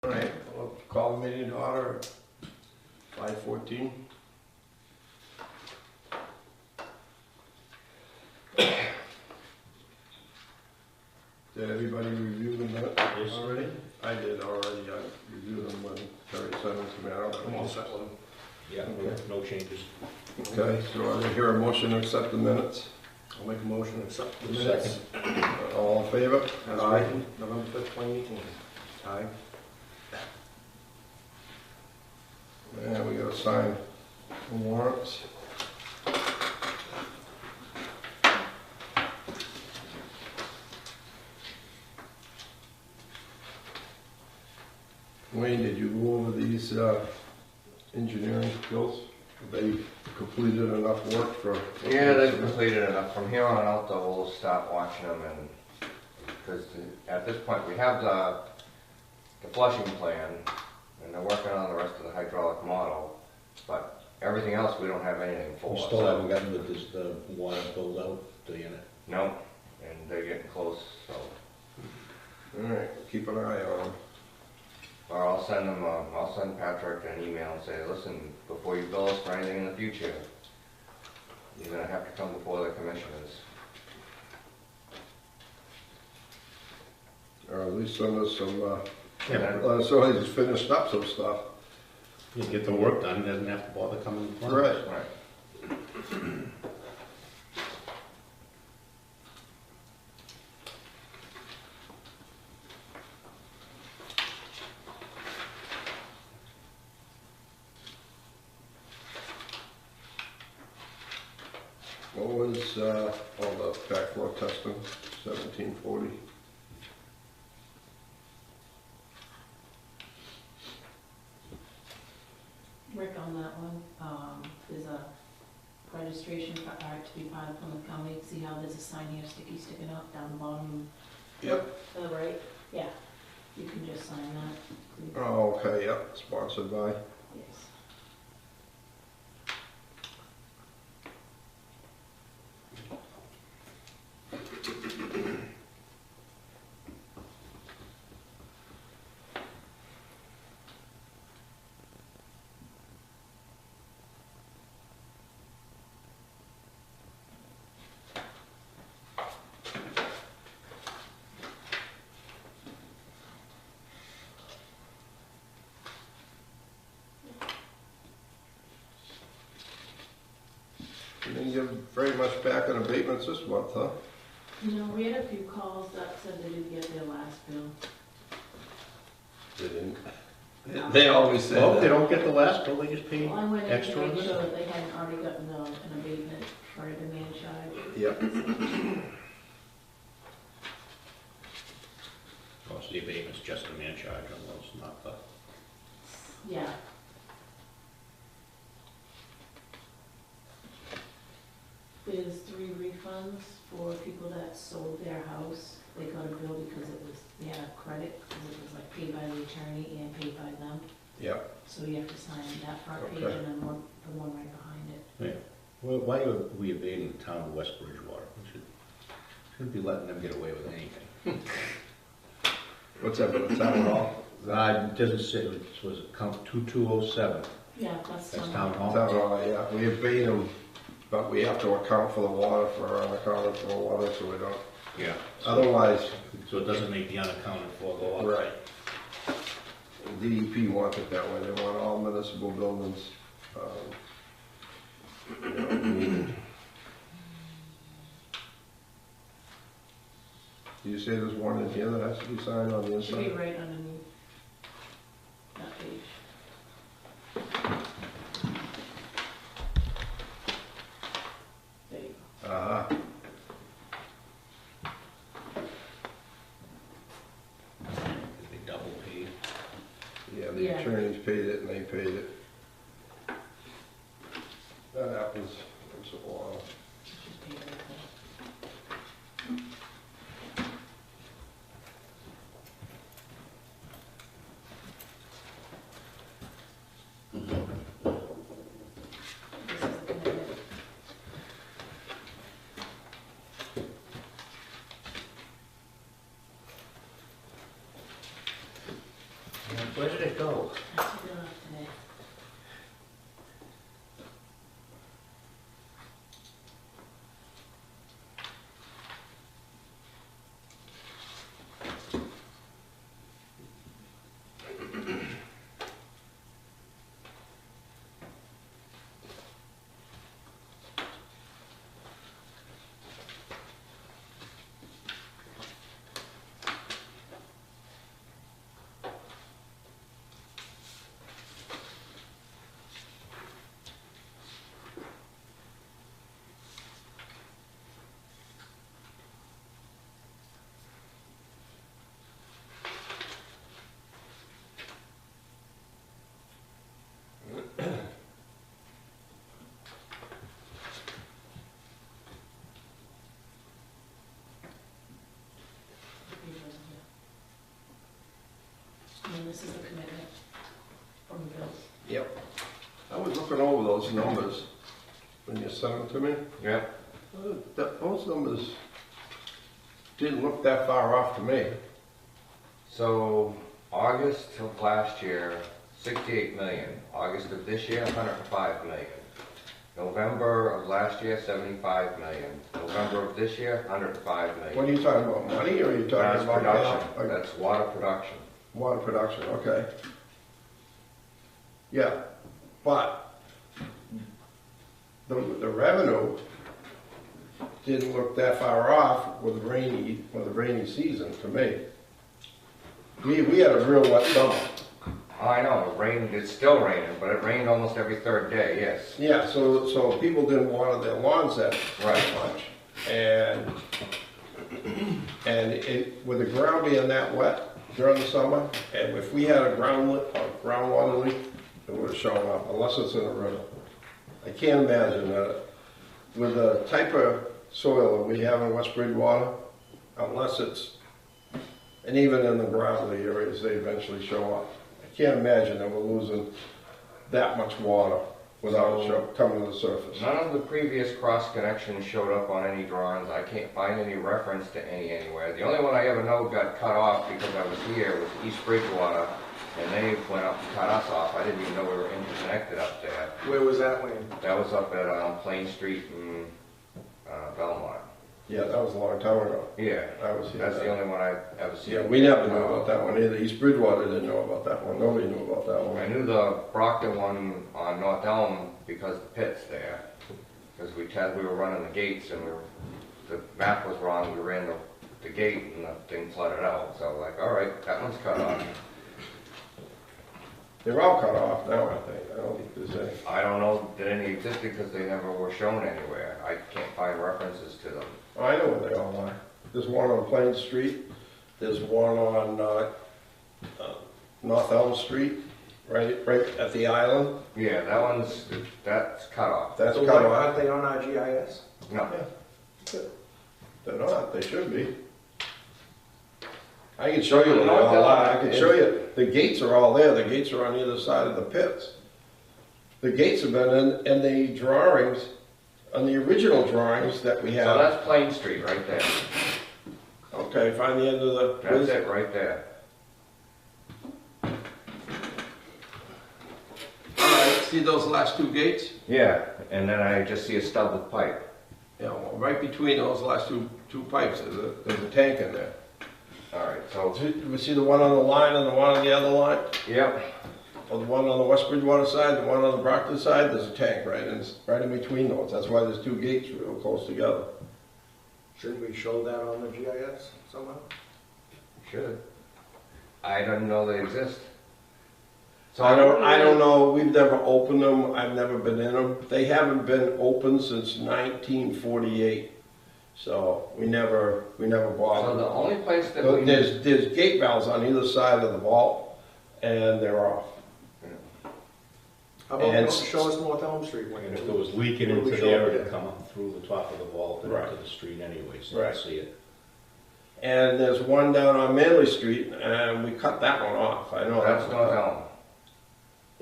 All right, we'll call the meeting to order at 5:14. Did everybody review the minutes already? I did already. I reviewed them when Terry sent them to me. I don't I'm know. all set with them. Yeah, no changes. Okay, so I hear a motion to accept the minutes. I'll make a motion to accept the minutes. All in favor? As written, November 5th, 2018. Aye. And we gotta sign the warrants. Wayne, did you go over these engineering skills? Have they completed enough work for? Yeah, they've completed enough. From here on out, though, we'll start watching them, and because at this point we have the flushing plan, and they're working on the rest of the hydraulic model, but everything else we don't have anything for. We still haven't gotten with this, the water build out to the unit. No, and they're getting close, so. All right, keep an eye on them. Or I'll send Patrick an email and say, listen, before you bill us for anything in the future, you're gonna have to come before the commissioners. Or at least send us some, Yeah, so they just finished up some stuff. you get the work done, doesn't have to bother coming in front. Right. Right. What was all the backflow testing, 1740? Work on that one. There's a registration for art to be part of Plymouth County. See how there's a sign here, sticky sticking up down the bottom? Yep. To the right? Yeah. You can just sign that. Oh, okay, yep, sponsored by. Yes. You didn't give very much back in abatements this month, huh? You know, we had a few calls that said they didn't get their last bill. They didn't. They always say Well, if they that. don't get the last bill, they just pay Well, I went in extra to on make this. sure that they hadn't already gotten an abatement for a demand charge. Yep. Of course, the abatement's just a man charge on those, not the, Yeah. There's 3 refunds for people that sold their house. They got a bill because they had a credit, because it was like paid by the attorney and paid by them. Yep. So you have to sign that front page Okay. and then the one right behind it. yeah. Well, why are we abating the town of West Bridgewater? We shouldn't be letting them get away with anything. What's that for the town hall? It doesn't say, it was account 2207, Yeah, that's. that's town hall. Town hall, yeah, we abate them, but we have to account for the water for unaccounted for water, so we don't, Yeah. otherwise, So it doesn't make the unaccounted for go up. right. DEP wants it that way, they want all municipal buildings, needed. Do you say there's one in here that has to be signed on the Should be inside? right underneath that page. There you go. Uh-huh. They double paid. Yeah, the Yeah. attorneys paid it and they paid it. That happens once in a while. Should be right there. This is the commitment. But Yep. I was looking over those numbers when you sent them to me. Yeah. Those numbers didn't look that far off to me. So August of last year, 68 million. August of this year, 105 million. November of last year, 75 million. November of this year, 105 million. What are you talking about, money, or are you That's talking about production. That's water production. water production? Okay. Yeah, but the revenue didn't look that far off with the rainy season to me. We had a real wet summer. I know, it rained, it's still raining, but it rained almost every third day, yes. Yeah, so people didn't water their lawns that Right. much. And with the ground being that wet during the summer, and if we had a groundwater leak, it would have shown up, unless it's in a river. I can't imagine that with the type of soil that we have in West Bridgewater, unless it's, and even in the gravelly areas, they eventually show up. I can't imagine that we're losing that much water without it coming to the surface. None of the previous cross connections showed up on any drawings. I can't find any reference to any anywhere. The only one I ever know got cut off because I was here was East Bridgewater, and they went up and cut us off. I didn't even know we were interconnected up there. Where was that, Wayne? That was up at Plain Street in Belmont. Yeah, that was a long time ago. Yeah, I was here. that's the only one I've ever seen. Yeah, we never knew about that one either. East Bridgewater didn't know about that one. Nobody knew about that I one. knew the Brockton one on North Elm because the pit's there. Because we were running the gates and the map was wrong. We ran the gate and the thing flooded out. So like, all right, that one's cut off. They're all cut off now, I think. I don't think there's any. I don't know that any existed because they never were shown anywhere. I can't find references to them. I know where they all are. There's one on Plain Street. There's one on North Elm Street, right at the island. Yeah, that's cut off. That's So cut why off. aren't they on our GIS? No. They're not. They should be. I can show you where they all are. I can show you. The gates are all there. The gates are on either side of the pits. The gates have been in the drawings, on the original drawings that we So have. that's Plain Street right there. Okay, find the end of the. That's it right there. Alright, see those last two gates? Yeah, and then I just see a stub with pipe. Yeah, well, right between those last two pipes, there's a tank in there. All right, so, We see the one on the line and the one on the other line? yep. Or the one on the West Bridgewater side, the one on the Brockton side, there's a tank right in between those. That's why there's two gates real close together. Shouldn't we show that on the GIS somehow? Should. I didn't know they exist. So I don't know, we've never opened them, I've never been in them. They haven't been open since 1948, so we never So the bothered. only place that we. There's gate valves on either side of the vault, and they're off. How about And show us North Elm Street, Wayne? And if there was leaking What do we into show there, up it'd there? come up through the top of the vault and Right. into the street anyway, so you Right. can see it. And there's one down on Manley Street, and we cut that one off, I know. That's North Elm.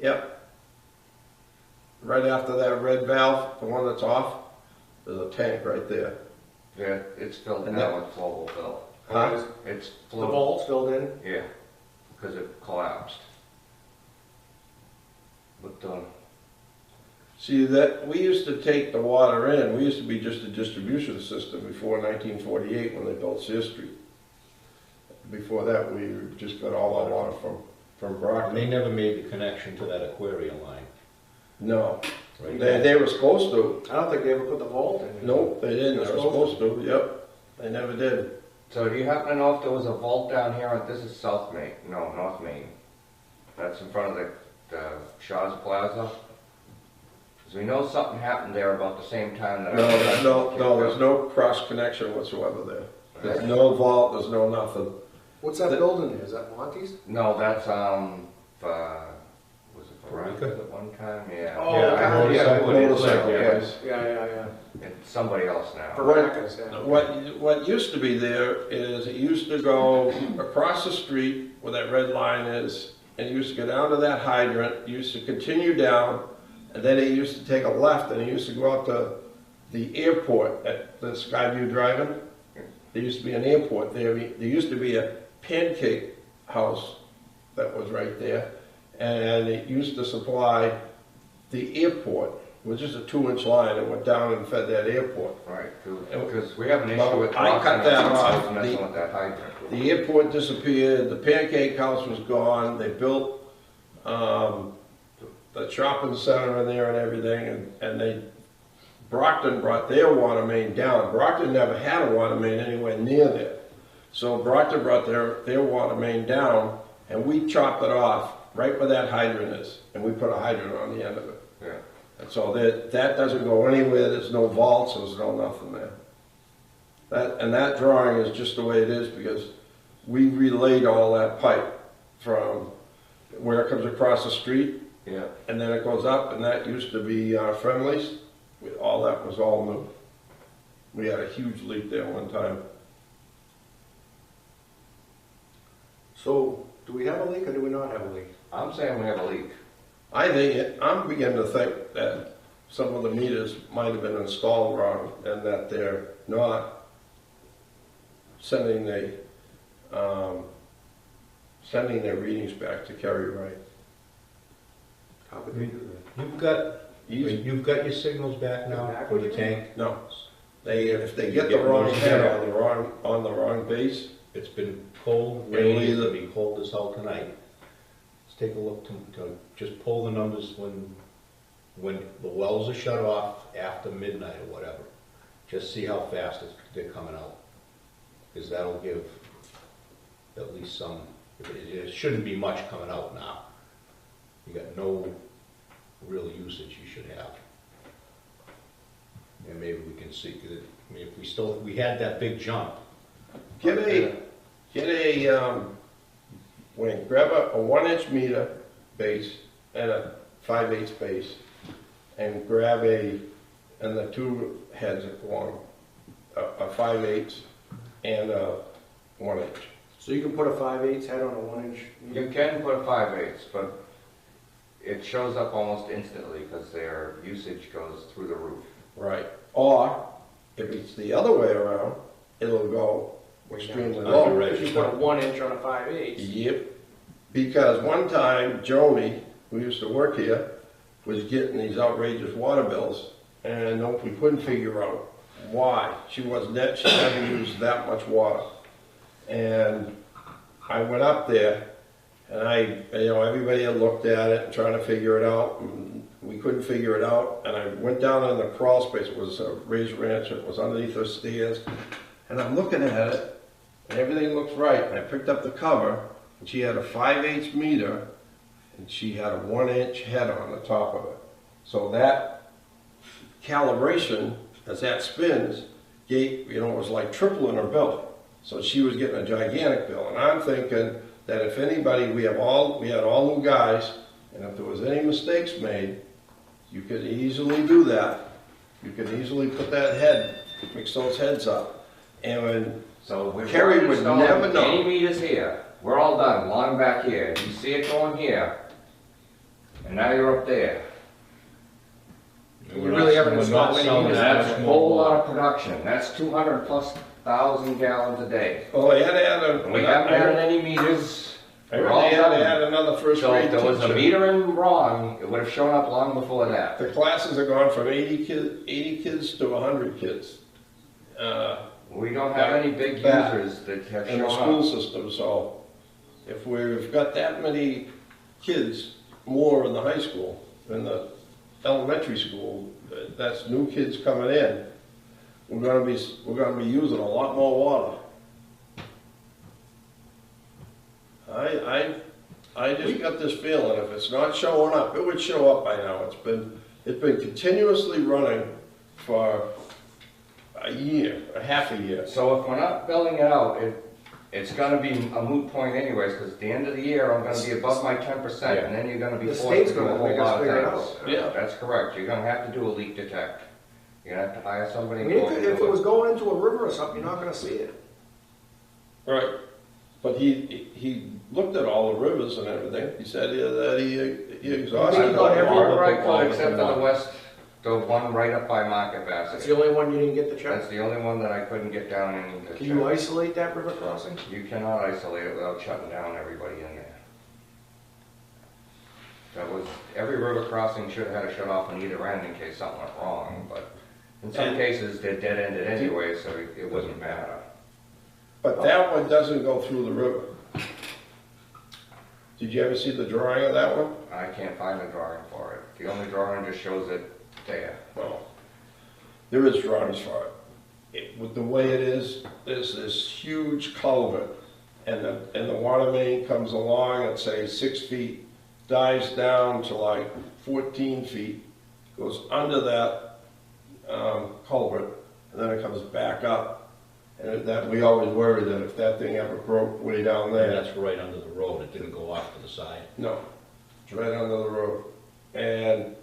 Yep. Right after that red valve, the one that's off, there's a tank right there. Yeah, it's filled And now with flowable fill. Huh? It's The full. vault's filled in? Yeah, because it collapsed. But See, that, we used to take the water in, we used to be just a distribution system before 1948 when they built Sear Street. Before that, we just got all our water from And Brockton. they never made the connection to that aquarium line, No, right? they were supposed to. I don't think they ever put the vault in. Nope, they didn't, they They're were supposed to, yep. They never did. so do you happen to know if there was a vault down here? This is South Main, no, North Main. That's in front of the Shaw's Plaza. Because we know something happened there about the same time that. No, there's no cross connection whatsoever there. There's no vault, there's no nothing. What's that building there? Is that Monty's? No, that's, was it Veronica? Veronica at one time? Yeah. Oh, Yeah, okay. I noticed Yeah, that when it was Motorcycle there, yeah. place. Yeah. It's somebody else now. Veronica's, yeah. What used to be there is it used to go across the street where that red line is and it used to go down to that hydrant, used to continue down, and then it used to take a left, and it used to go out to the airport at the Skyview Drive-In. There used to be an airport there. There used to be a pancake house that was right there, and it used to supply the airport with just a 2-inch line and went down and fed that airport. Right, because we have an Well, issue with I cut crossing that that off. house messing with that hydrant. The airport disappeared, the pancake house was gone, they built the shopping center in there and everything, and Brockton brought their water main down. Brockton never had a water main anywhere near there. So Brockton brought their water main down, and we chopped it off right where that hydrant is, and we put a hydrant on the end of it. Yeah. And so that doesn't go anywhere, there's no vaults, there's no nothing there. That drawing is just the way it is because we relayed all that pipe from where it comes across the street, Yeah. and then it goes up, and that used to be Friendly's. All that was all new. We had a huge leak there one time. So, do we have a leak or do we not have a leak? I'm saying we have a leak. I'm beginning to think that some of the meters might have been installed wrong and that they're not sending their readings back to Kerry Wright. How could we do that? You've got your signals back now for the tank. No, if they get the Get wrong those head back. on the wrong base, It's been cold, It'll rainy, it's either- gonna be cold as hell tonight. Let's take a look to just pull the numbers when the wells are shut off after midnight or whatever. Just see how fast they're coming out. Because that'll give at least some, it shouldn't be much coming out now. You got no real usage you should have. And maybe we can see, 'cause I mean, if we had that big jump, grab a 1-inch meter base and a 5/8 base, and and the two heads along, a 5/8 and a 1-inch. So you can put a 5/8 head on a 1-inch? You can put a 5/8, but it shows up almost instantly because their usage goes through the roof. Right. Or, if it's the other way around, it'll go extremely low. If you put a 1-inch on a 5/8. Yep. Because one time, Joni, who used to work here, was getting these outrageous water bills, and we couldn't figure out why. She never used that much water. And I went up there, and everybody had looked at it and trying to figure it out, and we couldn't figure it out. And I went down in the crawl space. It was a raised ranch. It was underneath the stairs. And I'm looking at it, and everything looks right. And I picked up the cover, and she had a 5/8 meter, and she had a 1-inch head on the top of it. So that calibration, as that spins, it was like tripling her bill. So she was getting a gigantic bill. And I'm thinking that if anybody, we had all new guys, and if there was any mistakes made, you could easily do that. You could easily put that head, mix those heads up. And when So we've Kerry already would installed never know. any meters here. We're all done, long back here. You see it going here, and now you're up there. and You we're really not- haven't we're installed not any selling meters. that That's much a more whole water. lot of production. That's 200,000+ gallons a day. well, they had to add And we haven't added any meters. I We're heard all they had to done. add another first So grade if there was a teacher. meter in wrong, it would have shown up long before that. The classes have gone from 80 kids to 100 kids We don't have any big Back users that have in the shown school up. system. So if we've got that many kids more in the high school than the elementary school, that's new kids coming in. We're going to be using a lot more water. I just got this feeling if it's not showing up, it would show up by now. It's been continuously running for a year, a half a year. So if we're not billing it out, it's gonna be a moot point anyways, because at the end of the year, I'm gonna be above my 10%, and then you're gonna be The forced state's to do a gonna whole make us lot figure it of things. out. Yeah. That's correct. You're gonna have to do a leak detect. You're gonna have to hire somebody. I mean, to go if do it was going into a river or something, you're not gonna see it. Right. But he looked at all the rivers and everything. He said that he I exhausted think he got every all. River I all could but except the for the one. west, the one right up by Market That's the Basket. only one you didn't get the check? That's the only one that I couldn't get down in the Can you isolate that river crossing? You cannot isolate it without shutting down everybody in there. That was, every river crossing should have had a shut off on either end in case something went wrong, but in some And- cases, they're dead ended anyway, so it wouldn't matter. But that one doesn't go through the river. Did you ever see the drawing of that one? I can't find a drawing for it. The only drawing just shows it there. No. There is drawings for it. With the way it is, there's this huge culvert, and the water main comes along at say 6 feet, dives down to like 14 feet, goes under that culvert, and then it comes back up. And that we always worry that if that thing ever broke way down And there, that's right under the road, it didn't go off to the side. no, it's right under the road. And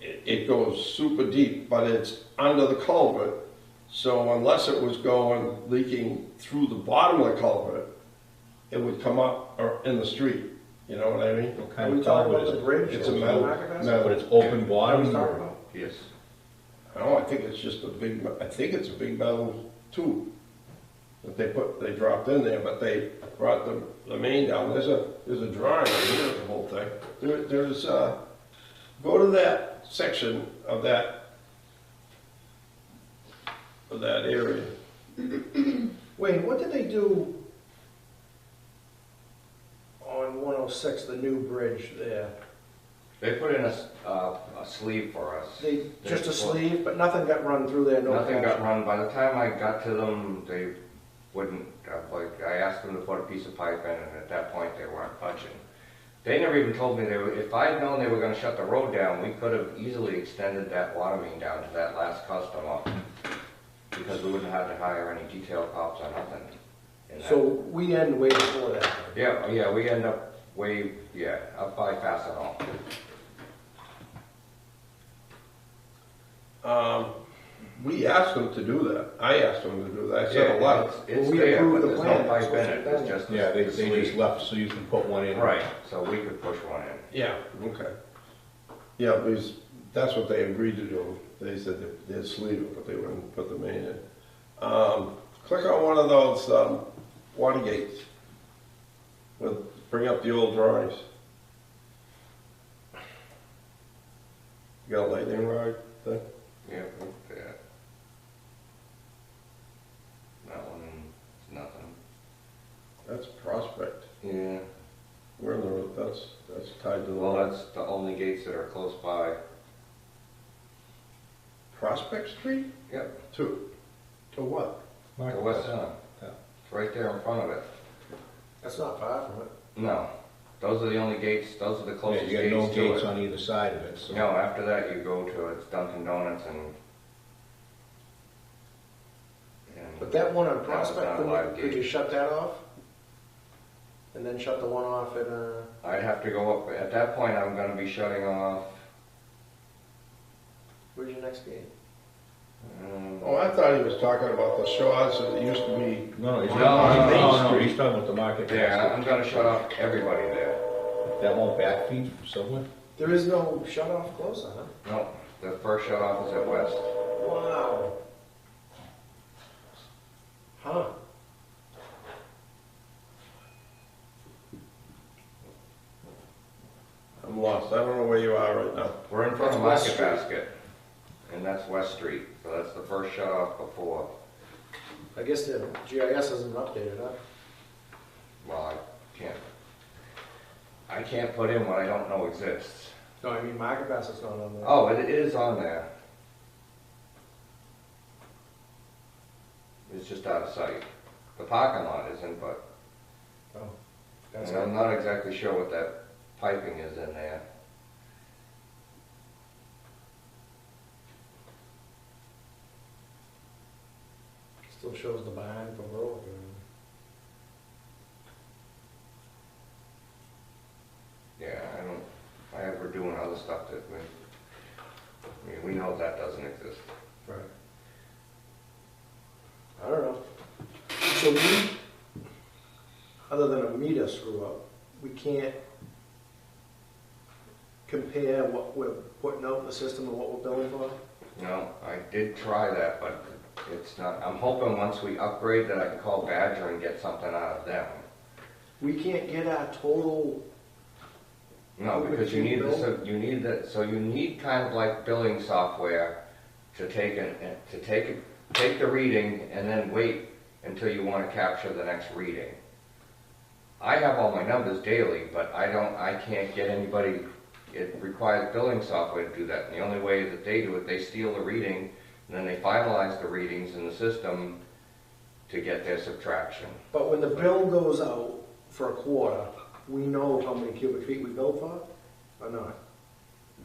it goes super deep, but it's under the culvert. So unless it was going, leaking through the bottom of the culvert, it would come up or in the street. You know what I mean? What Are kind we of talking culvert about is the it? bridge? It's a on metal, Market Basket? metal. But it's open What are bottom we talking or? about? Yes. No, I think it's just a big, I think it's a big metal tube that they dropped in there, but they brought the main down. There's a drawing right here of the whole thing. There's, go to that section of that area. Wayne, what did they do on 106, the new bridge there? They put in a sleeve for us. Just a sleeve, but nothing got run through there, no Nothing got patch? run. By the time I got to them, they wouldn't, I asked them to put a piece of pipe in, and at that point, they weren't budging. They never even told me if I'd known they were gonna shut the road down, we could have easily extended that water main down to that last customer, because we wouldn't have to hire any detail cops or nothing. in that. So we end way before that. Yeah, we end up up by Fastenal. We asked them to do that. I asked them to do that. I sent a letter. It's We there, approved but the there's plan. no pipe in It's it, supposed it's to just Yeah, they the just sleeve. left so you can put one in. Right, so we could push one in. Yeah, okay. Yeah, because that's what they agreed to do. They said that they'd sleeve it, but they wouldn't put the main in. Click on one of those water gates. Bring up the old drawings. You got a lightning rod thing? Yeah, look at that. That one is nothing. That's Prospect. Yeah, Where in the, that's tied to the. well, that's the only gates that are close by. Prospect Street? Yep, To what? the west end. Yeah. It's right there in front of it. That's not far from it. No, those are the only gates, those are the Yeah, closest you got no gates to gates it. on either side of it, so. No, after that you go to it's Dunkin' Donuts and. But that one on was Prospect, not a live could you gate. shut that off? And then shut the one off at, I'd have to go up, at that point I'm gonna be shutting off, where's your next gate? Oh, I thought he was talking about the Shaws that used to be. No, he's No, talking, no, no, no. he's talking about the market. there, basket. I'm gonna shut off everybody there. That won't backfeed from somewhere? There is no shut off closer, huh? No, the first shut off is at west. Wow. Huh. I'm lost. I don't know where you are right now. We're in front of That's West Market Street. Basket, and that's West Street, so that's the first shut off before, I guess the GIS isn't updated, huh? well, I can't put in what I don't know exists. No, I mean, Market Basket's not on there. Oh, it is on there. It's just out of sight. The parking lot isn't, but, Oh, that's and I'm not exactly sure what that piping is in there. Still shows the behind for road. Yeah, I have her doing other stuff that we know that doesn't exist. Right. I don't know. So other than a meter screw up, we can't compare what we're putting out in the system and what we're billing for? No, I did try that, but it's not, I'm hoping once we upgrade that I can call Badger and get something out of them. We can't get our total, No, because you need this, you need that, so you need kind of like billing software to take take the reading and then wait until you want to capture the next reading. I have all my numbers daily, but I can't get anybody, it requires billing software to do that. And the only way that they do it, they steal the reading, and then they finalize the readings in the system to get their subtraction. but when the bill goes out for a quarter, we know how many cubic feet we billed for, or not?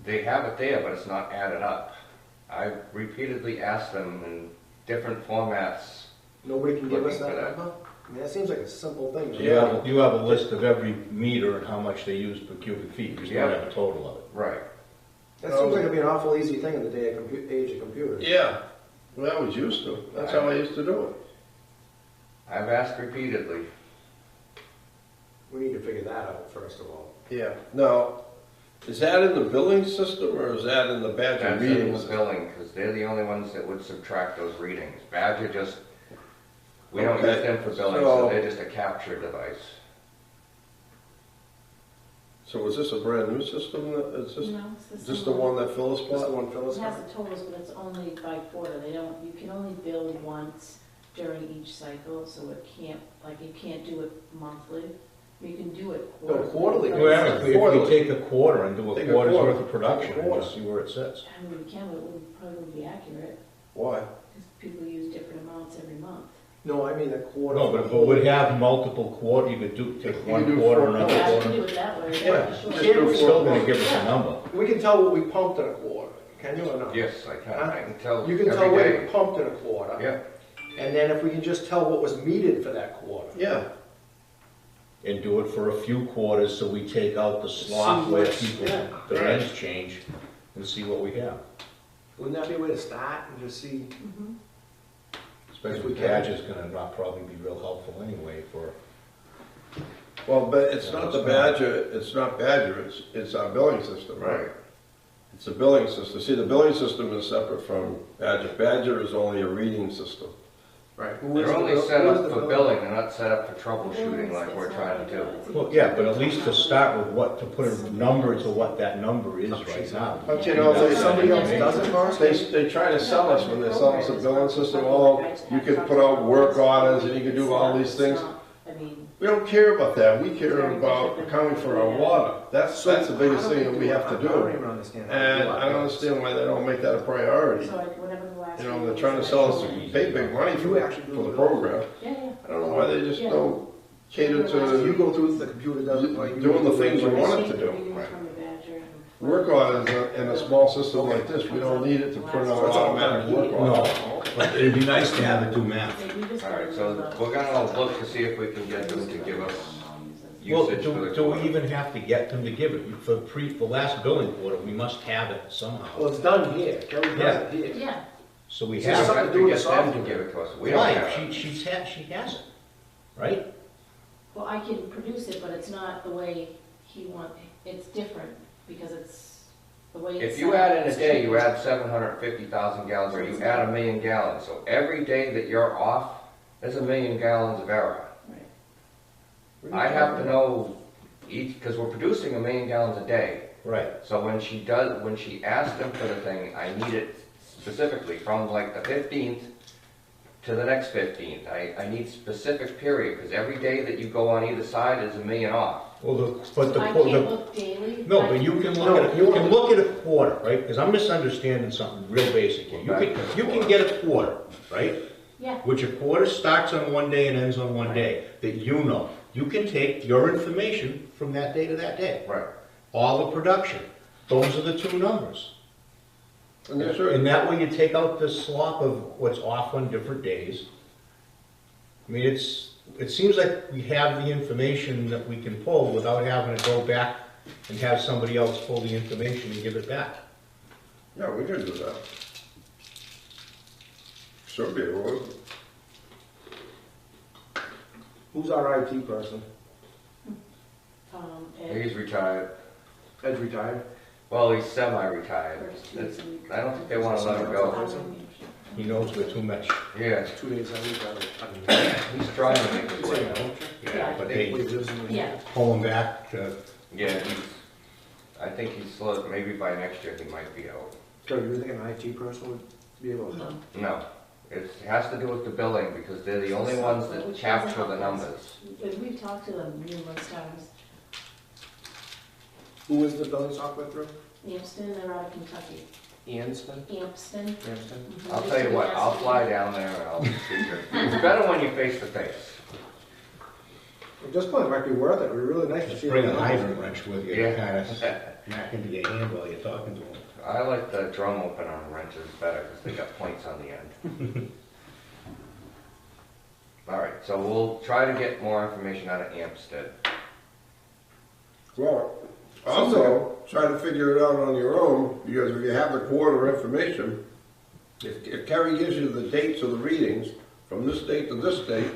They have it there, but it's not added up. I've repeatedly asked them in different formats. Nobody can give us Looking for that that. number? I mean, that seems like a simple thing. You have a list of every meter and how much they use per cubic feet, you just don't have a total of it. Right. That seems like it'd be an awful easy thing in the day of age of computers. Yeah, well, I was used to. That's how I used to do it. I've asked repeatedly. We need to figure that out first of all. Yeah. Now, is that in the billing system or is that in the Badger That's in reading the system? billing, because they're the only ones that would subtract those readings. Badger just, we don't use Okay, them for billing, so- so they're just a capture device. So is this a brand new system? Is this No, it's the just the same one that Phyllis That's the bought? one Phyllis It has got? the totals, but it's only by quarter. You can only bill once during each cycle, so it can't, like, you can't do it monthly. You can do it quarterly. quarterly. but Well, it's- if we take a quarter and do a Take a quarter's quarter. worth of production and Quarter. just see where it sits. I mean, we can, but it wouldn't, probably wouldn't be accurate, Why? because people use different amounts every month. No, I mean a quarter. No, but if it would have multiple quarter, you could take You one do quarter, four another Yeah, I can quarter. do it that way, Yeah, yeah, just sure. do It's still gonna give us a number. We can tell what we pumped in a quarter, can you or not? Yes, I can, Huh? I can tell You can tell every what day. we pumped in a quarter. Yeah, And then if we can just tell what was metered for that quarter. Yeah. And do it for a few quarters, so we take out the slop See where what's- people, yeah. the rents change, and see what we have. Wouldn't that be a way to start and just see? Mhm. Especially Badger's gonna not probably be real helpful anyway for, Well, but it's not the Badger, it's our billing system, right? right. It's a billing system. See, the billing system is separate from Badger. Badger is only a reading system. Right. They're only set up for billing, they're not set up for troubleshooting like we're trying to do. well, yeah, but at least to start with what, to put a number to what that number is right now. But you know, So somebody else does it first? They try to sell us when they sell us a billing system, oh, you can put out work orders and you can do all these things. I mean, We don't care about that. We care about accounting for our water. That's the biggest thing that we have to I don't do. even understand. And I don't understand why they don't make that a priority. so whatever the last. You know, they're trying to sell us, to pay big money for the program. Yeah, yeah. I don't know why they just don't cater So you to go through, the computer does it, like. doing the things you want it to do. Readings from the Badger and- Work orders in a small system like this. We don't need it to put out automatic work orders. No, but it'd be nice to have it do math. They do this All right, for so the- we're gonna look to see if we can get them to give us Well, usage for the do we quarter. even have to get them to give it? For last billing quarter, we must have it somehow. Well, it's done here. Kelly does it here. Yeah, So we It's We have something it. to do with get them to software. give it to us, we don't Right, have it. she has it, right? well, I can produce it, but it's not the way he it's different, because it's the way it's. If you set up, add in a it's day, you changed. add 750,000 gallons, or you add 1,000,000 gallons, so every day that you're off, there's 1,000,000 gallons of error. Right. I have to know each, because we're producing 1,000,000 gallons a day. Right. So when she asks them for the thing, I need it specifically from like the 15th to the next 15th. I need specific period, because every day that you go on either side is 1,000,000 off. Well, I can't look daily. no, but you can look at, you can look at a quarter, right? Because I'm misunderstanding something real basic here. You can get a quarter, right? Yeah, Which a quarter starts on one day and ends on one day, that you know. You can take your information from that day to that day. Right. All the production, those are the two numbers. And they're sure- And that way you take out the slop of what's off on different days. I mean, it seems like we have the information that we can pull without having to go back and have somebody else pull the information and give it back. Yeah, we can do that. Sure be able to. Who's our IT person? Ed He's retired. Ed's retired. Well, he's semi-retired. works 2 days a week. I don't think they want to let him go. He knows we're too much. Yeah, 2 days a week. he's trying to make his way out. Yeah. But He they lives in the- Yeah, pull him back to, Yeah, I think he's slow, maybe by next year he might be out. So you think an IT person would be able to help? No, it has to do with the billing, because they're the only ones that capture the numbers. but we've talked to them numerous times. Who is the billing software through? Ampston, they're out of Kentucky. Anston? Ampston. Anston? Mhm. I'll tell you what, I'll fly down there and I'll figure. It's better when you face to face. At this point, it might be worth it. It'd be really nice to just see. bring a them. hydrant wrench with you, Yeah. kind of smack into your hand while you're talking to him. I like the drum opener wrenches better because they got points on the end. All right, so we'll try to get more information out of Ampstead. Well, also, try to figure it out on your own, because if you have the quarter information, if Kerry gives you the dates of the readings, from this date to this date,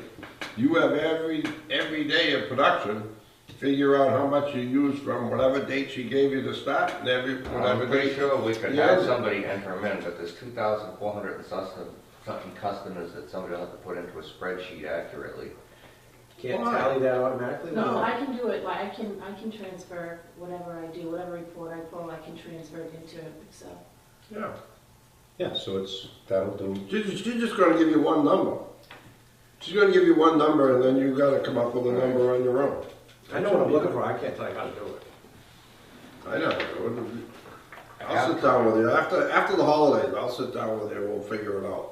you have every day of production, figure out how much you used from whatever date she gave you to start, and whatever I'm pretty date. sure we could Yeah. have somebody enter them in, but there's 2,400 and something customers that somebody will have to put into a spreadsheet accurately. Can't tally that automatically? No, I can do it, like, I can transfer whatever I do, whatever report I pull, I can transfer it into Excel. Yeah, Yeah, so that'll do. she's just gonna give you one number. She's gonna give you one number, and then you gotta come up with a number on your own. I know what I'm looking for. I can't tell you how to do it. I know. I'll sit down with you. After the holidays, I'll sit down with you, we'll figure it out.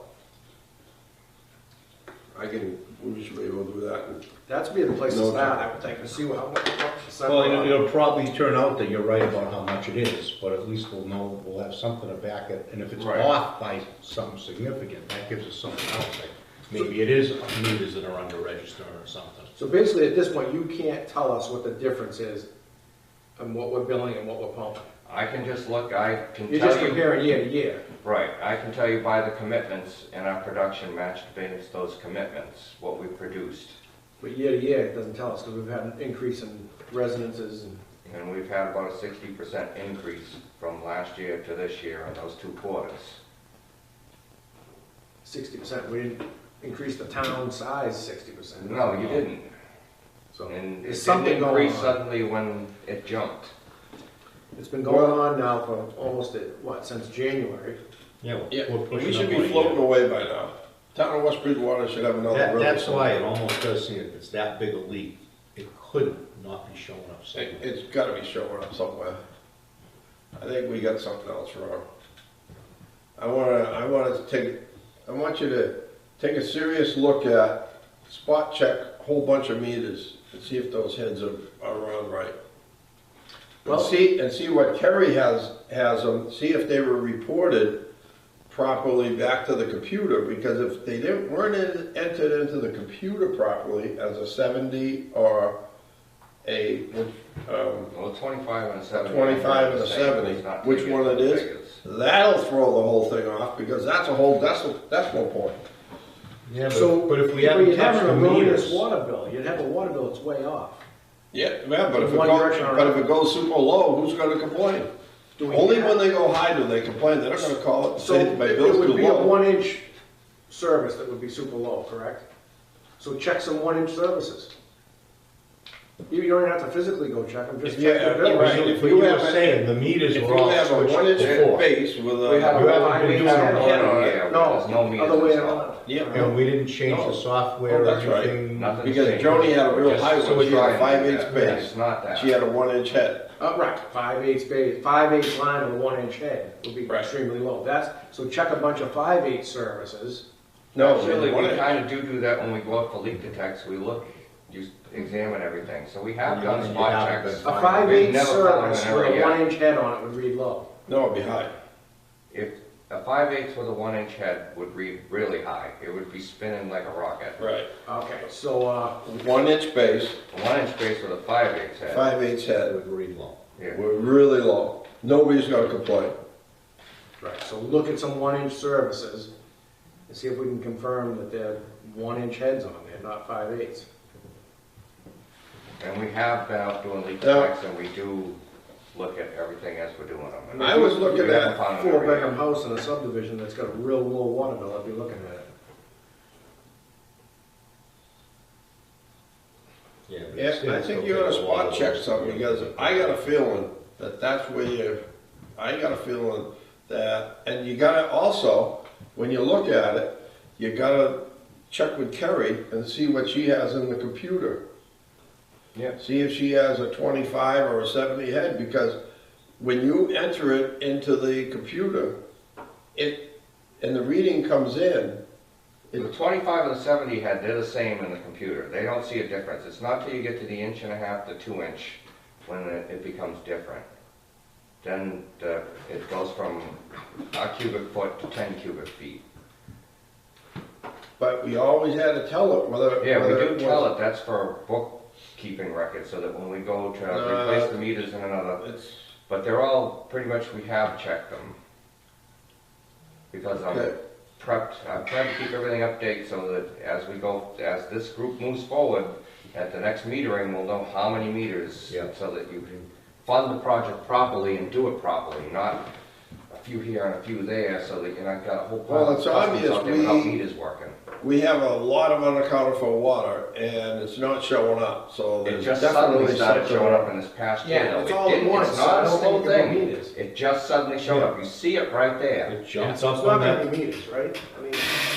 We should be able to do that. That's be the place to No start, time. I would think, to see how much it costs. Well, it'll probably turn out that you're right about how much it is, but at least we'll know, we'll have something to back it. And if it's Right. off by something significant, that gives us something else. Like maybe it is meters that are under register or something. So basically, at this point, you can't tell us what the difference is and what we're billing and what we're pumping. I can just look, I can You're just tell you, comparing year to year. right, I can tell you by the commitments and our production matched against those commitments, what we produced. But year to year, it doesn't tell us, because we've had an increase in residences and And we've had about a 60% increase from last year to this year in those 2 quarters. 60%. We didn't increase the town size 60%. No, you didn't. So And it there's didn't something going increase on. suddenly when it jumped. It's been going on now for almost, since January? Yeah, Yeah, we're pushing we should up on be a floating year. away by now. Town of West Bridgewater should have another river. That's why it almost does seem if it's that big a leak, it could not be showing up somewhere. It's gotta be showing up somewhere. I think we got something else wrong. I want you to take a serious look at, spot check a whole bunch of meters and see if those heads are on right. Well- See what Kerry has them, see if they were reported properly back to the computer, because if they weren't entered into the computer properly as a 70 or a, Well, 25 and a 70. 25 and a It's not 70, taking which one it those is? figures. That'll throw the whole thing off, because that's a whole decimal point. Yeah, So, but if we you'd haven't have touched an the erroneous meters. water bill. You'd have a water bill that's way off. Yeah, but if One direction or it goes super low, who's gonna complain? Do we Only have- when they go high do they complain. They're not gonna call it and So say my it bill's too would be a low. 1-inch service that would be super low, correct? So check some 1-inch services. You don't even have to physically go check them, just Yeah, check the bill. right. But If you you were have a- saying the meters If were you all have a switched 1-inch before. base with We a, have You haven't a been doing one it all year, No, there's no meters other way installed. around. yeah, And we didn't change No. the software Oh, or that's right. anything. Nothing because changed. Joni had a real Just- high so one. She had a trying to do 5/8 that. base. It's not that. She had a 1-inch head. Right, 5/8 base, 5/8 line with a 1-inch head would be Right. extremely low. So check a bunch of 5/8 services. No, Really, we 1-inch. kind of do that when we go out for leak detects, we look, you examine everything, so we have Yeah, done you spot haven't checks. been A Fine. 5/8 We've never found service an with error a yet. 1-inch head on it would read low. No, it'd be high. If a 5/8 with a 1-inch head would read really high, it would be spinning like a rocket. Right. Okay, so, 1-inch base, A 1-inch base with a 5/8 head. 5/8 It head. would read low. Yeah. We're really low. Nobody's gonna complain. right, so look at some 1-inch services and see if we can confirm that they're 1-inch heads on there, not 5/8. And we have been out doing leak Yeah. checks, and we do look at everything as we're doing them. And I was looking we haven't at found Four every- bedroom house in a subdivision that's got a real low water bill, I'd be looking at it. Yeah, but Yeah, still, I it's think still you ought to take a while spot check something, because I got a feeling that that's where I got a feeling that, and you gotta also, when you look at it, you gotta check with Kerry and see what she has in the computer. Yeah. See if she has a 25 or a 70 head, because when you enter it into the computer, and the reading comes in, The 25 and the 70 head, they're the same in the computer. They don't see a difference. It's not till you get to the 1.5 to 2 inch when it becomes different. Then it goes from a cubic foot to 10 cubic feet. but we always had to tell it whether. Yeah, we whether do was- tell it, that's for bookkeeping records, so that when we go to replace the meters in another, It's, but they're all, pretty much, we have checked them. Because okay. I'm trying to keep everything updated so that as this group moves forward, at the next metering, we'll know how many meters, Yeah. so that you can fund the project properly and do it properly, not a few here and a few there, so that you're not got a whole pile Well, of it's customers obvious out there without meters working. We have a lot of unaccounted for water, and it's not showing up, so It there's just definitely suddenly started something showing wrong. up in this past Yeah, year. though. it's It all at didn't- once, It's so I not a don't slow think it can be thing. meters. It just suddenly showed up. You see it right there. It jumps So up it's on not that. gonna be meters, right? I mean,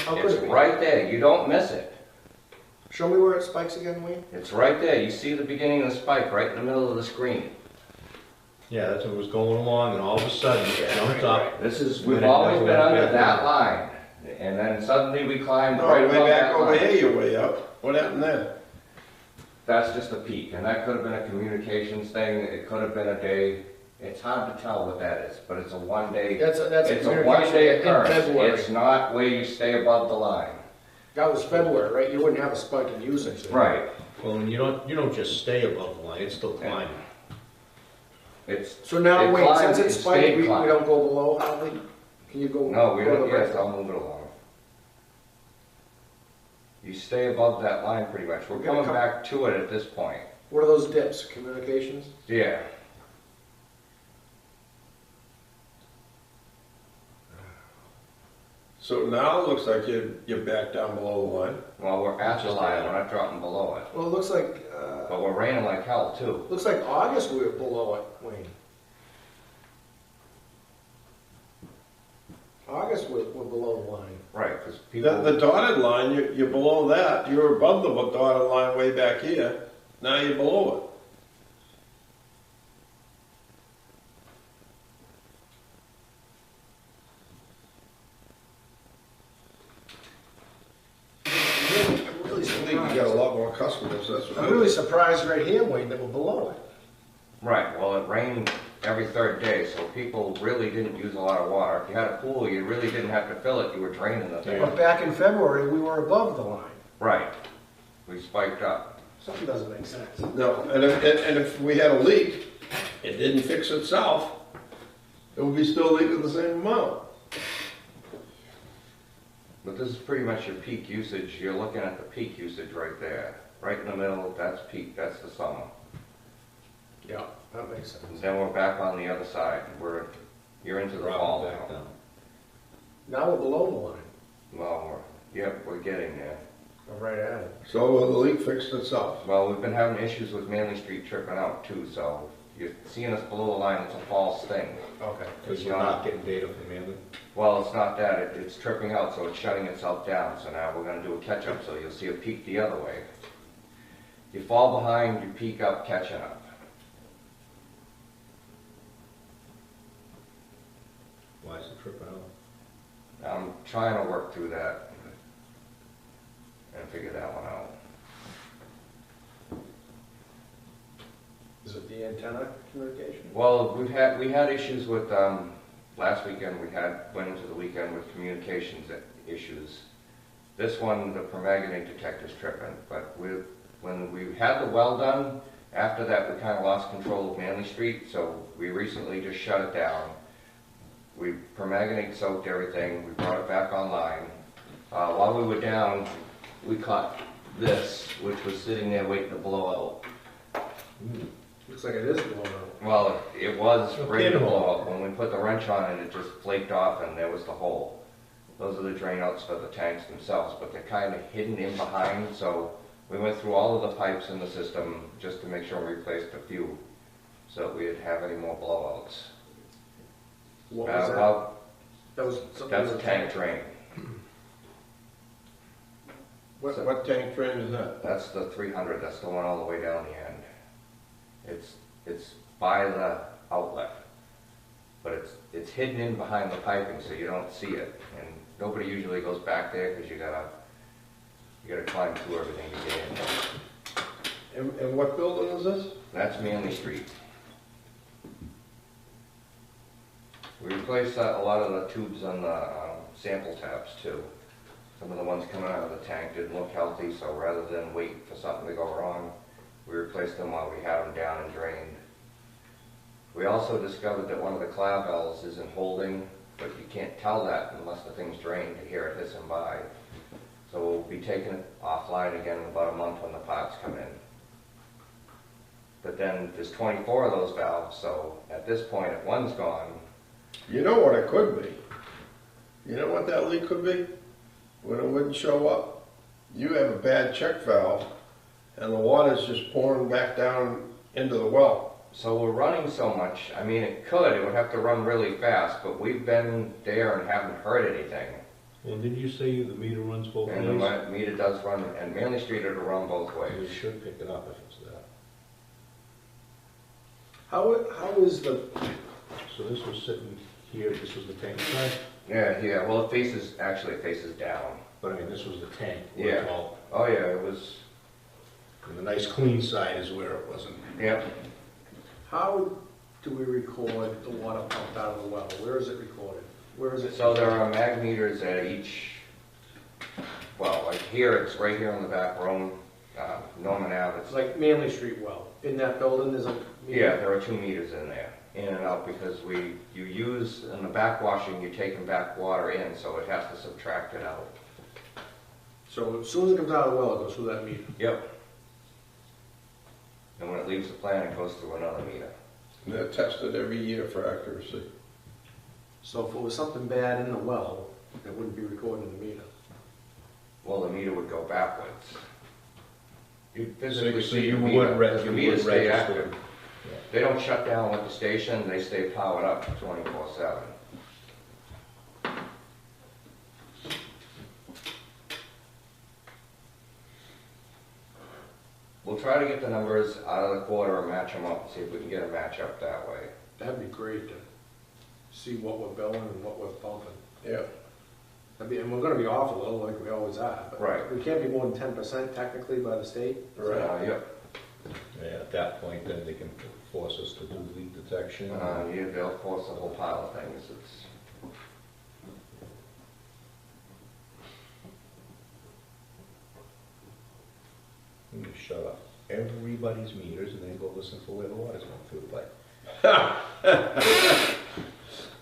how could It's it be? right there. You don't miss it. Show me where it spikes again, Wayne. It's right there. You see the beginning of the spike right in the middle of the screen. Yeah, that's what was going along, and all of a sudden, it jumped up. We've always been under that line. And then suddenly we climbed No, right way above back that over line. here, you're way up. What happened there? That's just a peak, and that could have been a communications thing. It could have been a day. It's hard to tell what that is, but it's a one-day. That's a It's a communication one-day in occurrence. February. It's not where you stay above the line. That was February, right? You wouldn't have a spike in usage. then. Right. Well, and you don't just stay above the line, it's still climbing. It's. So now, it Wayne, climbed- since it spiked, stayed we climbing. don't go below, Holly? Can you go? No, we go to don't, the yes, right? I'll move it along. You stay above that line pretty much. We're We're gonna coming come- back to it at this point. What are those dips? Communications? Yeah. So now it looks like you're back down below the line. Well, we're at the line, we're not dropping below it. Well, it looks like, But we're raining like hell too. looks like August we were below it, Wayne. August we're below the line. Right, because people. The dotted line, you're below that. You're above the dotted line way back here. Now you're below it. I'm really I think you got a surprised. lot more customers, that's what. I'm really surprised right here, Wayne, that we're below it. Right, well, it rained every third day, so people really didn't use a lot of water. If you had a pool, you really didn't have to fill it, you were draining the thing. But back in February, we were above the line. Right, we spiked up. Something doesn't make sense. No, and if we had a leak, it didn't fix itself, it would be still leaking the same amount. But this is pretty much your peak usage, you're looking at the peak usage right there. Right in the middle, that's peak, that's the summer. Yeah, that makes And sense. then we're back on the other side, you're into the fall Dropping back now. down. Now we're below the line. Well, we're getting there. We're right at it. So will the leak fixed itself? Well, we've been having issues with Manley Street tripping out too, so you're seeing us below the line, it's a false thing. Okay. Because you're not getting data from Manly. Well, it's not that, it's tripping out, so it's shutting itself down, so now we're gonna do a catch-up, so you'll see a peak the other way. You fall behind, you peak up, catching up. Why is it tripping out? I'm trying to work through that and figure that one out. Is it the antenna communication? Well, we had issues with, last weekend, went into the weekend with communications issues. This one, the permanganate detector's tripping, but when we had the well done, after that, we kind of lost control of Manley Street, so we recently just shut it down. We permanganate soaked everything, we brought it back online. While we were down, we caught this, which was sitting there waiting to blow out. Looks like it is blowing out. Well, it was A ready to pinhole. blow up. When we put the wrench on it, it just flaked off and there was the hole. Those are the drain outs for the tanks themselves, but they're kind of hidden in behind, so we went through all of the pipes in the system just to make sure we replaced a few, so that we didn't have any more blowouts. What was that? Well, That was something. that's a with tank drain. What tank drain is that? That's the 300, that's the one all the way down the end. It's by the outlet, but it's hidden in behind the piping so you don't see it. And nobody usually goes back there because you gotta climb through everything to get in. And what building is this? That's Manley Street. We replaced a lot of the tubes on the sample taps too. Some of the ones coming out of the tank didn't look healthy, so rather than wait for something to go wrong, we replaced them while we had them down and drained. We also discovered that one of the clav valves isn't holding, but you can't tell that unless the thing's drained to hear it hissing by. So we'll be taking it offline again in about a month when the parts come in. But then there's 24 of those valves, so at this point, if one's gone, You know what it could be? You know what that leak could be? When it wouldn't show up. You have a bad check valve and the water's just pouring back down into the well. so we're running so much, I mean, it would have to run really fast, but we've been there and haven't heard anything. Well, did you say the meter runs both ways? And the meter does run, and Manley Street it'll run both We ways. should pick it up if it's that. How is the, So this was sitting here, this was the tank side, Yeah, well, it faces down. but I mean, this was the tank. where it's Yeah. all- Oh, yeah, it was, And the nice clean side is where it wasn't. yeah. how do we record the water pumped out of the well? Where is it recorded? Where is it? So there are mag meters at each, well, like here, it's right here in the back room, Norman Ave, It's like Manley Street well. In that building, there's a. yeah, there are 2 meters in there, in and out, because you use, in the backwashing, you're taking back water in, so it has to subtract it out. So as soon as it comes out of the well, it goes through that meter. Yep. And when it leaves the plant, it goes through another meter. And they're tested every year for accuracy. So if it was something bad in the well, it wouldn't be recorded in the meter. Well, the meter would go backwards. You physically So see you the would meter, re- because the you meters would stay register. active. They don't shut down with the station, they stay powered up 24/7. We'll try to get the numbers out of the quarter and match them up, and see if we can get a match up that way. That'd be great to see what we're billing and what we're pumping. Yeah. And we're gonna be off a little like we always are. But Right. we can't be more than 10% technically by the state. Yep. Yeah, at that point, then they can force us to do leak detection. Yeah, they'll force a whole pile of things. It's, And you shut off everybody's meters and then go listen for where the water's going through the pipe.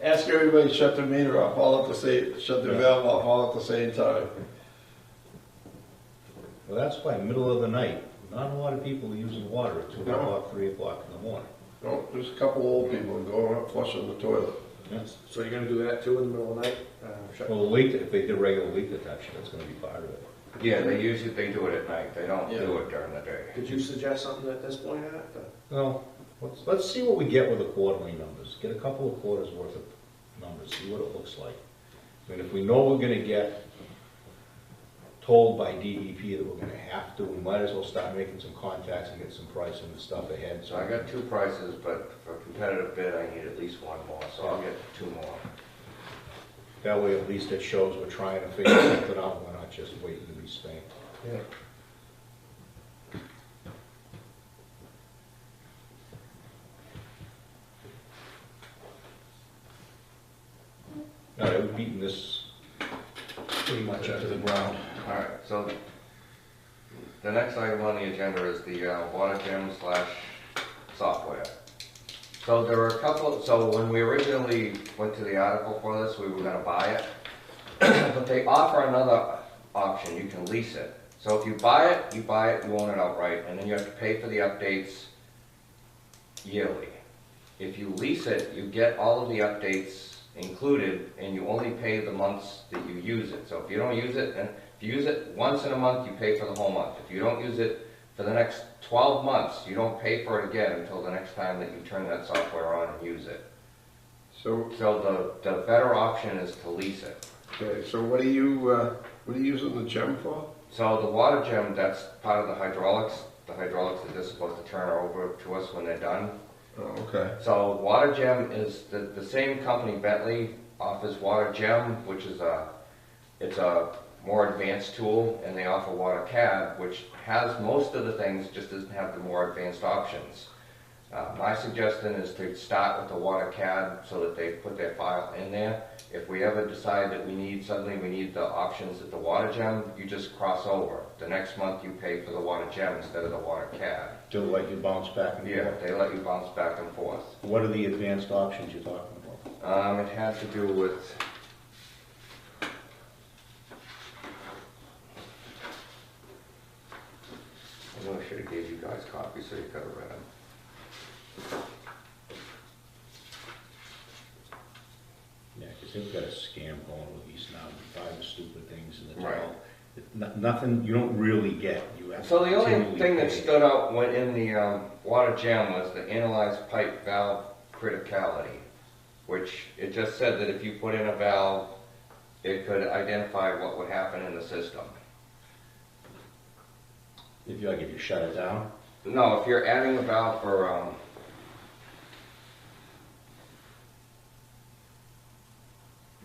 Ask everybody to shut the meter off all at the same, shut the valve off all at the same time. Well, that's by middle of the night. Not a lot of people are using water at 2 No. o'clock, 3 o'clock in the morning. No, there's a couple old people going up flushing the toilet. Yes. So you're gonna do that too in the middle of the night? Shut- Well, the leak, if they did regular leak detection, that's gonna be part of it. yeah, they do it at night, they don't Yeah. do it during the day. Could you suggest something at this point, Art? Well, let's see what we get with the quarterly numbers. Get a couple of quarters worth of numbers, see what it looks like. I mean, if we know we're gonna get told by DEP that we're gonna have to, we might as well start making some contacts and get some pricing and stuff ahead. So I got 2 prices, but for competitive bid, I need at least 1 more, so I'll get 2 more. That way, at least it shows we're trying to figure something out, we're not just waiting to be spanked. Yeah. No, they were beating this pretty much into the ground. All right, so the next item on the agenda is the water gym / software. So there were a couple, so when we originally went to the article for this, we were gonna buy it. But they offer another option, you can lease it. So if you buy it, you own it outright, and then you have to pay for the updates yearly. If you lease it, you get all of the updates included, and you only pay the months that you use it. So if you don't use it, and if you use it once in a month, you pay for the whole month. If you don't use it for the next 12 months, you don't pay for it again until the next time that you turn that software on and use it. So, So the better option is to lease it. okay, so what are you using the gem for? So the water gem, that's part of the hydraulics. The hydraulics are just supposed to turn over to us when they're done. Oh, okay. So water gem is the same company, Bentley, offers water gem, which is it's a more advanced tool, and they offer water CAD, which has most of the things, just doesn't have the more advanced options. My suggestion is to start with the water CAD so that they put their file in there. If we ever decide that suddenly we need the options at the water gem, you just cross over. The next month you pay for the water gem instead of the water CAD. To let you bounce back and Yeah, forth. they let you bounce back and forth. What are the advanced options you're talking about? It had to do with, I know I should have gave you guys copies so you could have read them. Yeah, because they've got a scam going with these now. You buy the stupid things and it's Right. all, nothing, you don't really get. You have So to the only continually thing that pay. stood out when in the water gem was the analyzed pipe valve criticality, which it just said that if you put in a valve, it could identify what would happen in the system. If you shut it down, No, if you're adding a valve for,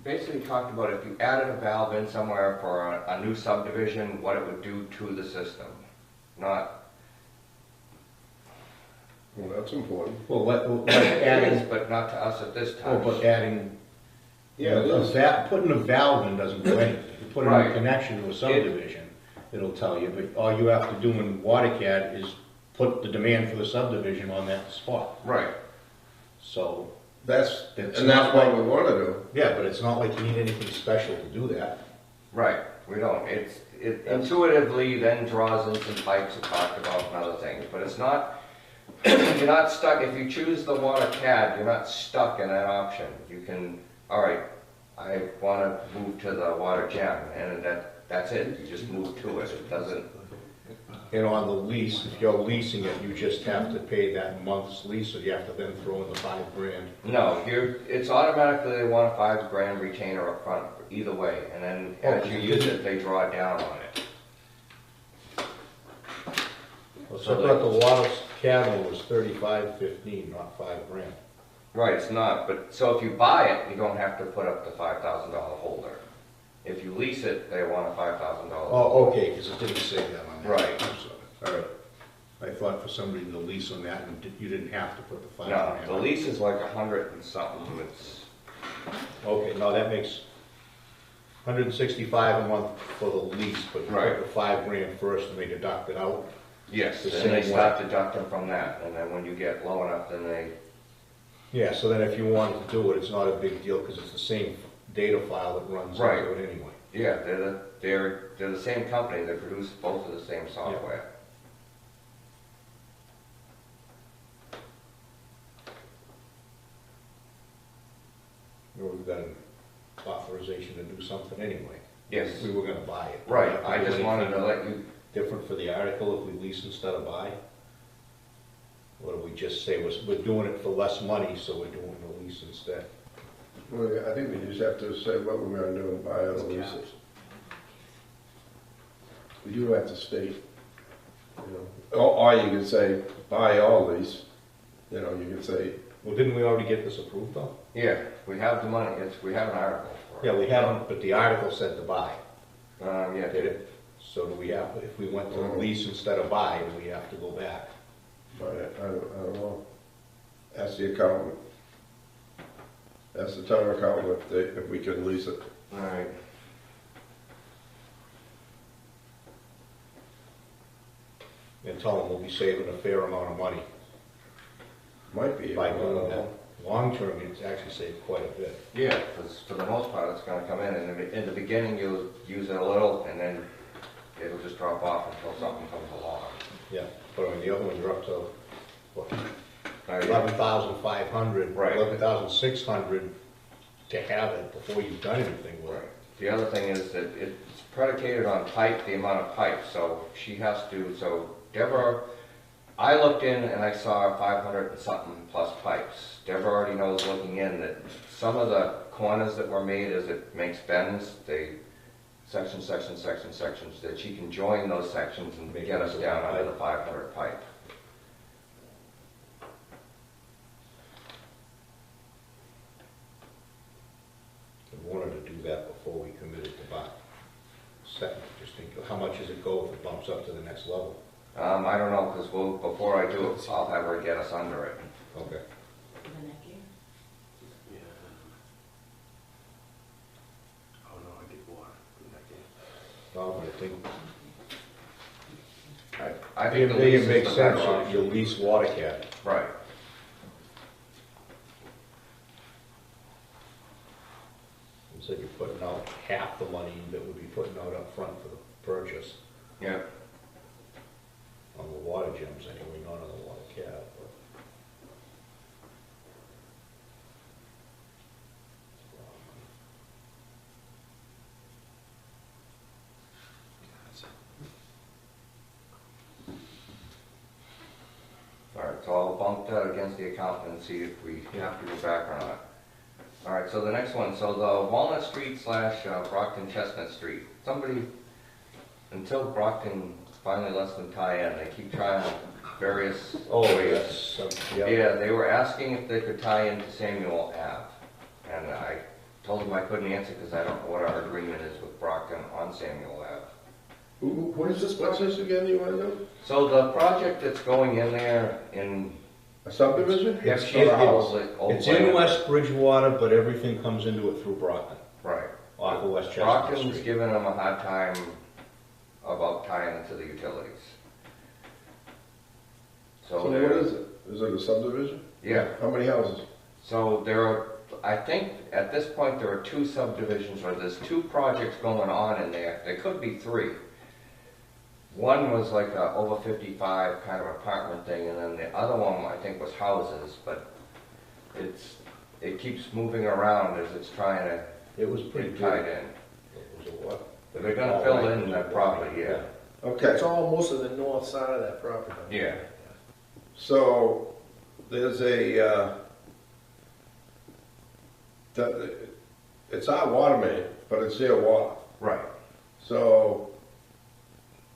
basically talked about if you added a valve in somewhere for a new subdivision, what it would do to the system. Not, Well, that's important. well, like it adding, is, but not to us at this oh, time. but adding, Yeah, it is. putting a valve in doesn't do anything. You put in Right. a connection to a subdivision, it'll tell you, but all you have to do in WaterCAD is put the demand for the subdivision on that spot. Right. So, That's, It's and that's not what we want to do. yeah, but it's not like you need anything special to do that. Right, we don't. It intuitively then draws in some pipes we talked about and other things, but it's not, you're not stuck, if you choose the water CAD, you're not stuck in that option. You can, all right, I want to move to the water gem, and that's it, you just move to it. It doesn't, And on the lease, if you're leasing it, you just have to pay that month's lease, or you have to then throw in the $5,000. no, it's automatically, they want a $5,000 retainer up front, either way, and then as you use it, they draw down on it. So I thought the water cabinet was $35.15, not $5,000. Right, it's not, but, so if you buy it, you don't have to put up the $5,000 holder. If you lease it, they want a $5,000. Oh, okay, because it didn't say that on that. Right. All right. I thought for somebody to lease on that, and you didn't have to put the No, $5,000. the lease is like 100 and something, it's, Okay, no, that makes $165 a month for the lease, but you Right. put the $5,000 first and they deduct it out. yes, The and they same start deducting from that, and then when you get low enough, then they, Yeah, so then if you wanted to do it, it's not a big deal, because it's the same data file that runs Right. into it anyway. yeah, they're the same company, they produce both of the same software. Or we've got an authorization to do something anyway. Yes, We were gonna buy it. right, I just wanted to let you, Different for the article if we lease instead of buy? Or do we just say we're doing it for less money, so we're doing the lease instead? Well, I think we just have to say what we're going to do and buy other leases. We do have to state, you know, or you can say, buy all lease, you know, you can say, Well, didn't we already get this approved though? yeah, we have the money, we have an article for it. Yeah, we haven't, but the article said to buy, Yeah, did it? So do we have, if we went to lease instead of buy, do we have to go back? but I don't know. Ask the accountant. Ask the town accountant if we can lease it. all right. And tell them we'll be saving a fair amount of money Might be. by I don't doing that. know. Long term, it's actually saved quite a bit. Yeah, because for the most part, it's gonna come in, and in the beginning, you'll use it a little, and then it'll just drop off until something comes along. Yeah, but I mean, the other ones are up to, what, 11,500, Right. 11,600 to have it before you've done anything with it. The other thing is that it's predicated on pipe, the amount of pipe, so she has to, so Deborah, I looked in and I saw 500 and something plus pipes. Deborah already knows looking in that some of the corners that were made as it makes bends, they sections, that she can join those sections and get us down under the 500 pipe. I wanted to do that before we committed to buy. Second, just think, how much does it go if it bumps up to the next level? I don't know, because before I do it, I'll have her get us under it. Okay. For the neck gear. Yeah. Oh, no, I get water. Well, I think I think the it lease is makes the sense, better your option. lease water cabinet. Right. So you're putting out half the money that would be putting out up front for the purchase Yeah. on the water gems anyway, not on the water cab. But All right, so I'll bump that against the accountant and see if we have to go back or not. All right, so the next one, so the Walnut Street slash Brockton Chestnut Street. Somebody, until Brockton finally lets them tie in, they keep trying various Oh, ways. yes, yeah. Yeah, they were asking if they could tie into Samuel Ave. And I told them I couldn't answer because I don't know what our agreement is with Brockton on Samuel Ave. What is this, what's this again you want to do? So the project that's going in there in, A subdivision? if It's- she it- holds it, It's in West Bridgewater, but everything comes into it through Brockton, right. off of West Chestnut Brockton's Street. giving them a hard time about tying into the utilities. So So what there, is it? Is it a subdivision? yeah, How many houses? so there are, I think at this point there are 2 subdivisions, or there's 2 projects going on in there. There could be 3. One was like a over 55 kind of apartment thing, and then the other one I think was houses, but it keeps moving around as it's trying to It was pretty get good. tied in. It was a what? They're gonna fill in that property, yeah. Okay, It's all most of the north side of that property. Yeah. so there's it's our water main, but it's their water. Right. So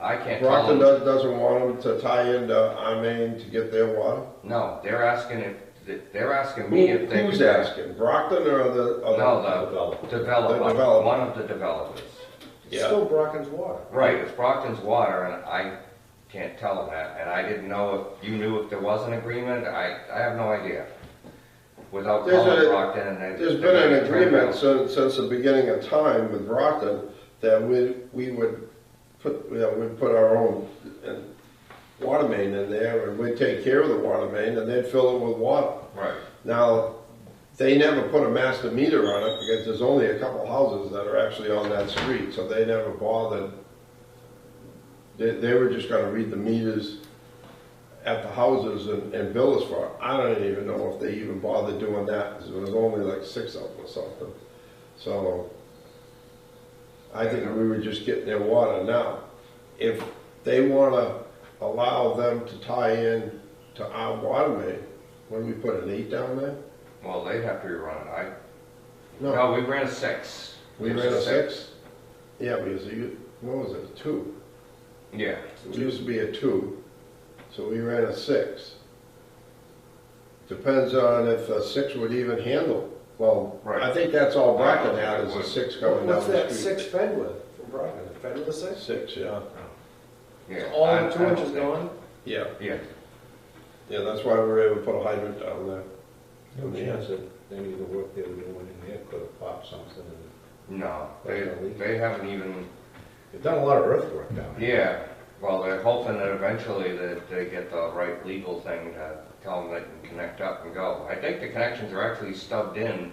I can't tell Brockton them. doesn't want them to tie into our main to get their water? No, they're asking me if they Who's could. asking, Brockton or the? No, Developer. the developer, The developer. one of the developers. It's Yeah. still Brocken's water. Right, it's Brockton's water, and I can't tell them that, and I didn't know if you knew if there was an agreement, I have no idea. Without There's calling a- Brockton and they. There's been an agreement since the beginning of time with Brockton that we would put, we'd put our own water main in there and we'd take care of the water main and they'd fill it with water. Right, Now, they never put a master meter on it because there's only a couple houses that are actually on that street, so they never bothered. They were just gonna read the meters at the houses and bill us for it. I don't even know if they even bothered doing that, because there was only like 6 of them or something. So, I think we were just getting their water. Now, if they wanna allow them to tie in to our water main, when we put an 8 down there? well, they'd have to rerun it, No, no, we ran a 6. we ran a 6? Yeah, because what was it, a 2? Yeah, It used to be a 2, so we ran a 6. Depends on if a 6 would even handle. Well, Right. I think that's all I don't Brockton think had it is a would. 6 coming down What's the that street. 6 fed with from Brocken? Fed with a 6? 6, yeah. yeah. All I- the I 2 don't inches think- gone? Yeah, Yeah, yeah, that's why we were able to put a hydrant down there. No chance that any of the work they were doing in there could have popped something. no, they haven't even, They've done a lot of earthwork down there. yeah, well, they're hoping that eventually that they get the right legal thing to tell them they can connect up and go. I think the connections are actually stubbed in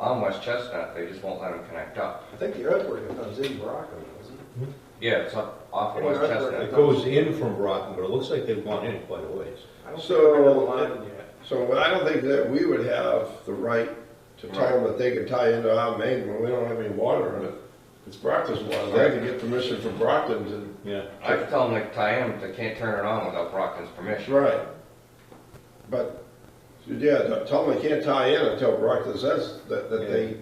on West Chestnut, they just won't let them connect up. I think the earthwork comes in Brocken, doesn't it? Yeah, it's up off of Yeah, West earthwork. Chestnut. It goes in from Brockton, but it looks like they've gone in quite a ways. I don't think So, we're on the line yet. So I don't think that we would have the right to tell them that they can tie into our main when we don't have any water in it. It's Brockton's water. They have to get permission from Brockton to. Yeah. I could tell them to tie in, but they can't turn it on without Brockton's permission. Right. But, yeah, tell them they can't tie in until Brockton says that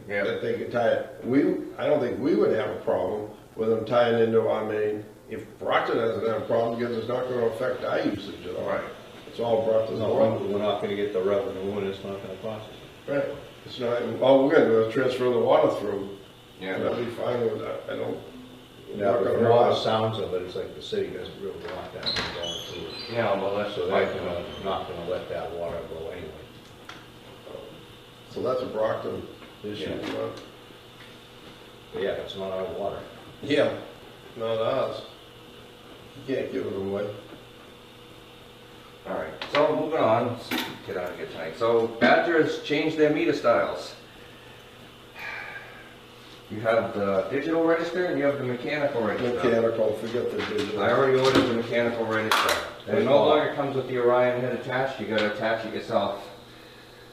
Yeah. that they can tie it. I don't think we would have a problem with them tying into our main. If Brockton doesn't have a problem, because it's not gonna affect our usage at all. Right. It's all Brockton's No, water. we're not gonna get the revenue and it's not gonna cost us. Right. It's not, all we're gonna do is transfer the water through. Yeah. That'll be fine with that. I don't. Now, not gonna from all the hurt us. sounds of it, it's like the city doesn't really want that going through. Yeah, well, that's So like, they're not gonna let that water go anyway. So that's a Brockton issue. Yeah. But yeah, it's not our water. Yeah, not ours. You can't give it away. all right, so moving on, let's get out of here tonight. So Badger's changed their meter styles. You have the digital register and you have the mechanical register. Mechanical, forget the digital. I already ordered the mechanical register. It no longer comes with the Orion head attached, you gotta attach it yourself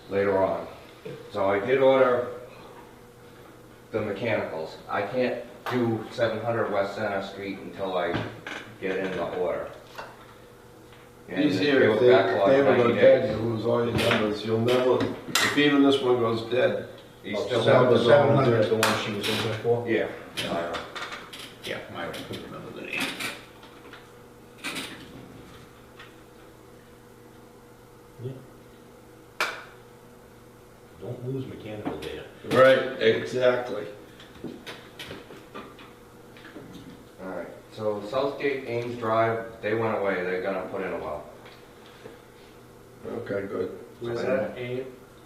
later on. So I did order the mechanicals. I can't do 700 West Center Street until I get in the order. And Easy they here, were if they backlogged ever 90 go dead, days. you lose all your numbers. You'll never, if even this one goes dead. You still Seven- have The 700 is the one she was in there for? yeah. Yeah, I couldn't remember the name. Don't lose mechanical data. Right, exactly. Alright, so Southgate Ames Drive, they went away, they're gonna put in a well. Okay, good. Where's that? Ames?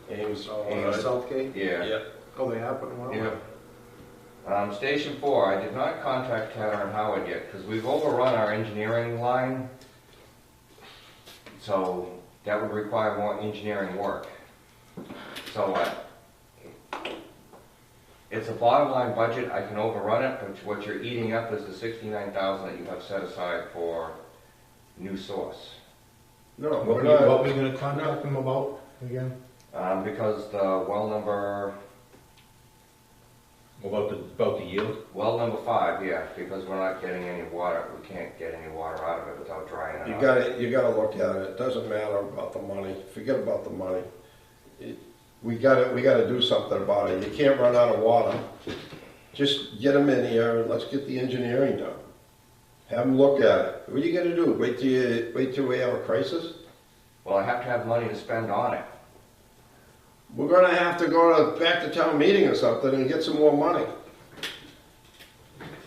Ames, all Ames. right. Southgate? Yeah. Oh, they have one? Yeah. Station 4, I did not contact Tanner and Howard yet, because we've overrun our engineering line. So that would require more engineering work. So it's a bottom line budget, I can overrun it, but what you're eating up is the 69,000 that you have set aside for new source. No, What we're were you not, gonna contact them about again? Because the well number About the yield? Well, number 5, yeah, because we're not getting any water, we can't get any water out of it without drying it out. you gotta look at it. It doesn't matter about the money. Forget about the money. We gotta do something about it. You can't run out of water. Just get them in here and let's get the engineering done. Have them look at it. What are you gonna do? Wait till we have a crisis? Well, I have to have money to spend on it. We're gonna have to go back to town meeting or something and get some more money.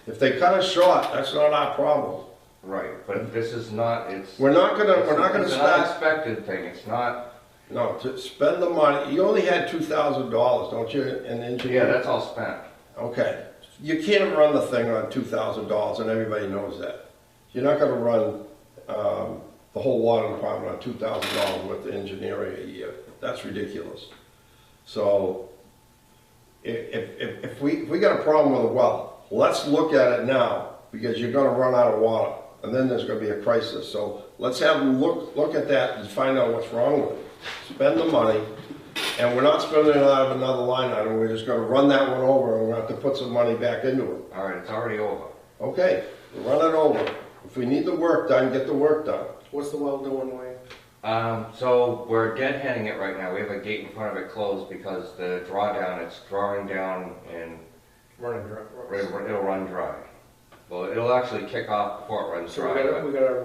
If they cut us short, that's not our problem. Right, but this is not, it's. We're not gonna It's an start, unexpected thing, it's not, no, to spend the money. You only had $2,000, don't you, in engineering? yeah, that's all spent. Okay, you can't run the thing on $2,000 and everybody knows that. You're not gonna run, the whole water department on $2,000 worth of engineering a year. That's ridiculous. So, if we got a problem with a well, let's look at it now, because you're gonna run out of water, and then there's gonna be a crisis. So let's have them look at that and find out what's wrong with it. Spend the money, and we're not spending it out of another line item, we're just gonna run that one over, and we're gonna have to put some money back into it. All right, it's already over. Okay, run it over. If we need the work done, get the work done. What's the well doing, Wayne? So we're deadheading it right now, we have a gate in front of it closed because the drawdown, it's drawing down and Running dry. it'll run dry. Well, it'll actually kick off before it runs So dry. but we gotta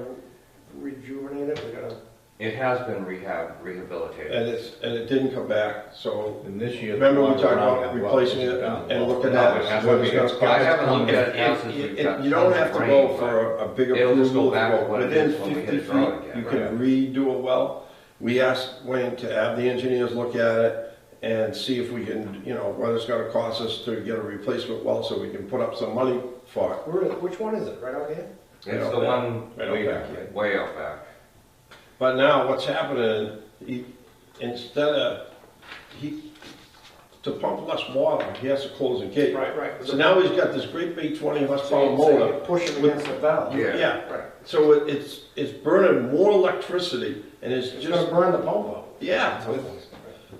rejuvenate it, we gotta, It has been rehabilitated. And it didn't come back, so And this year. remember we the talked water around about that well replacing is it down. and looking No, at it has what to it's be- gonna I cost. haven't looked at it now since we've got You don't tons have of to rain, go for a bigger it'll just go approval. back to what it Within is when we 50 hit feet, drought again, you right. can redo a well. We asked Wayne to have the engineers look at it and see if we can, what it's gonna cost us to get a replacement well so we can put up some money for it. which one is it, right out here? It's the Right out one Right out back, yeah. way out back. But now what's happening, to pump less water, he has to close the gate. Right. So now he's got this great big 20 horsepower So motor. you're pushing against the valve. Yeah. Yeah, Right. so it's burning more electricity and it's It's gonna just, burn the pump out. yeah.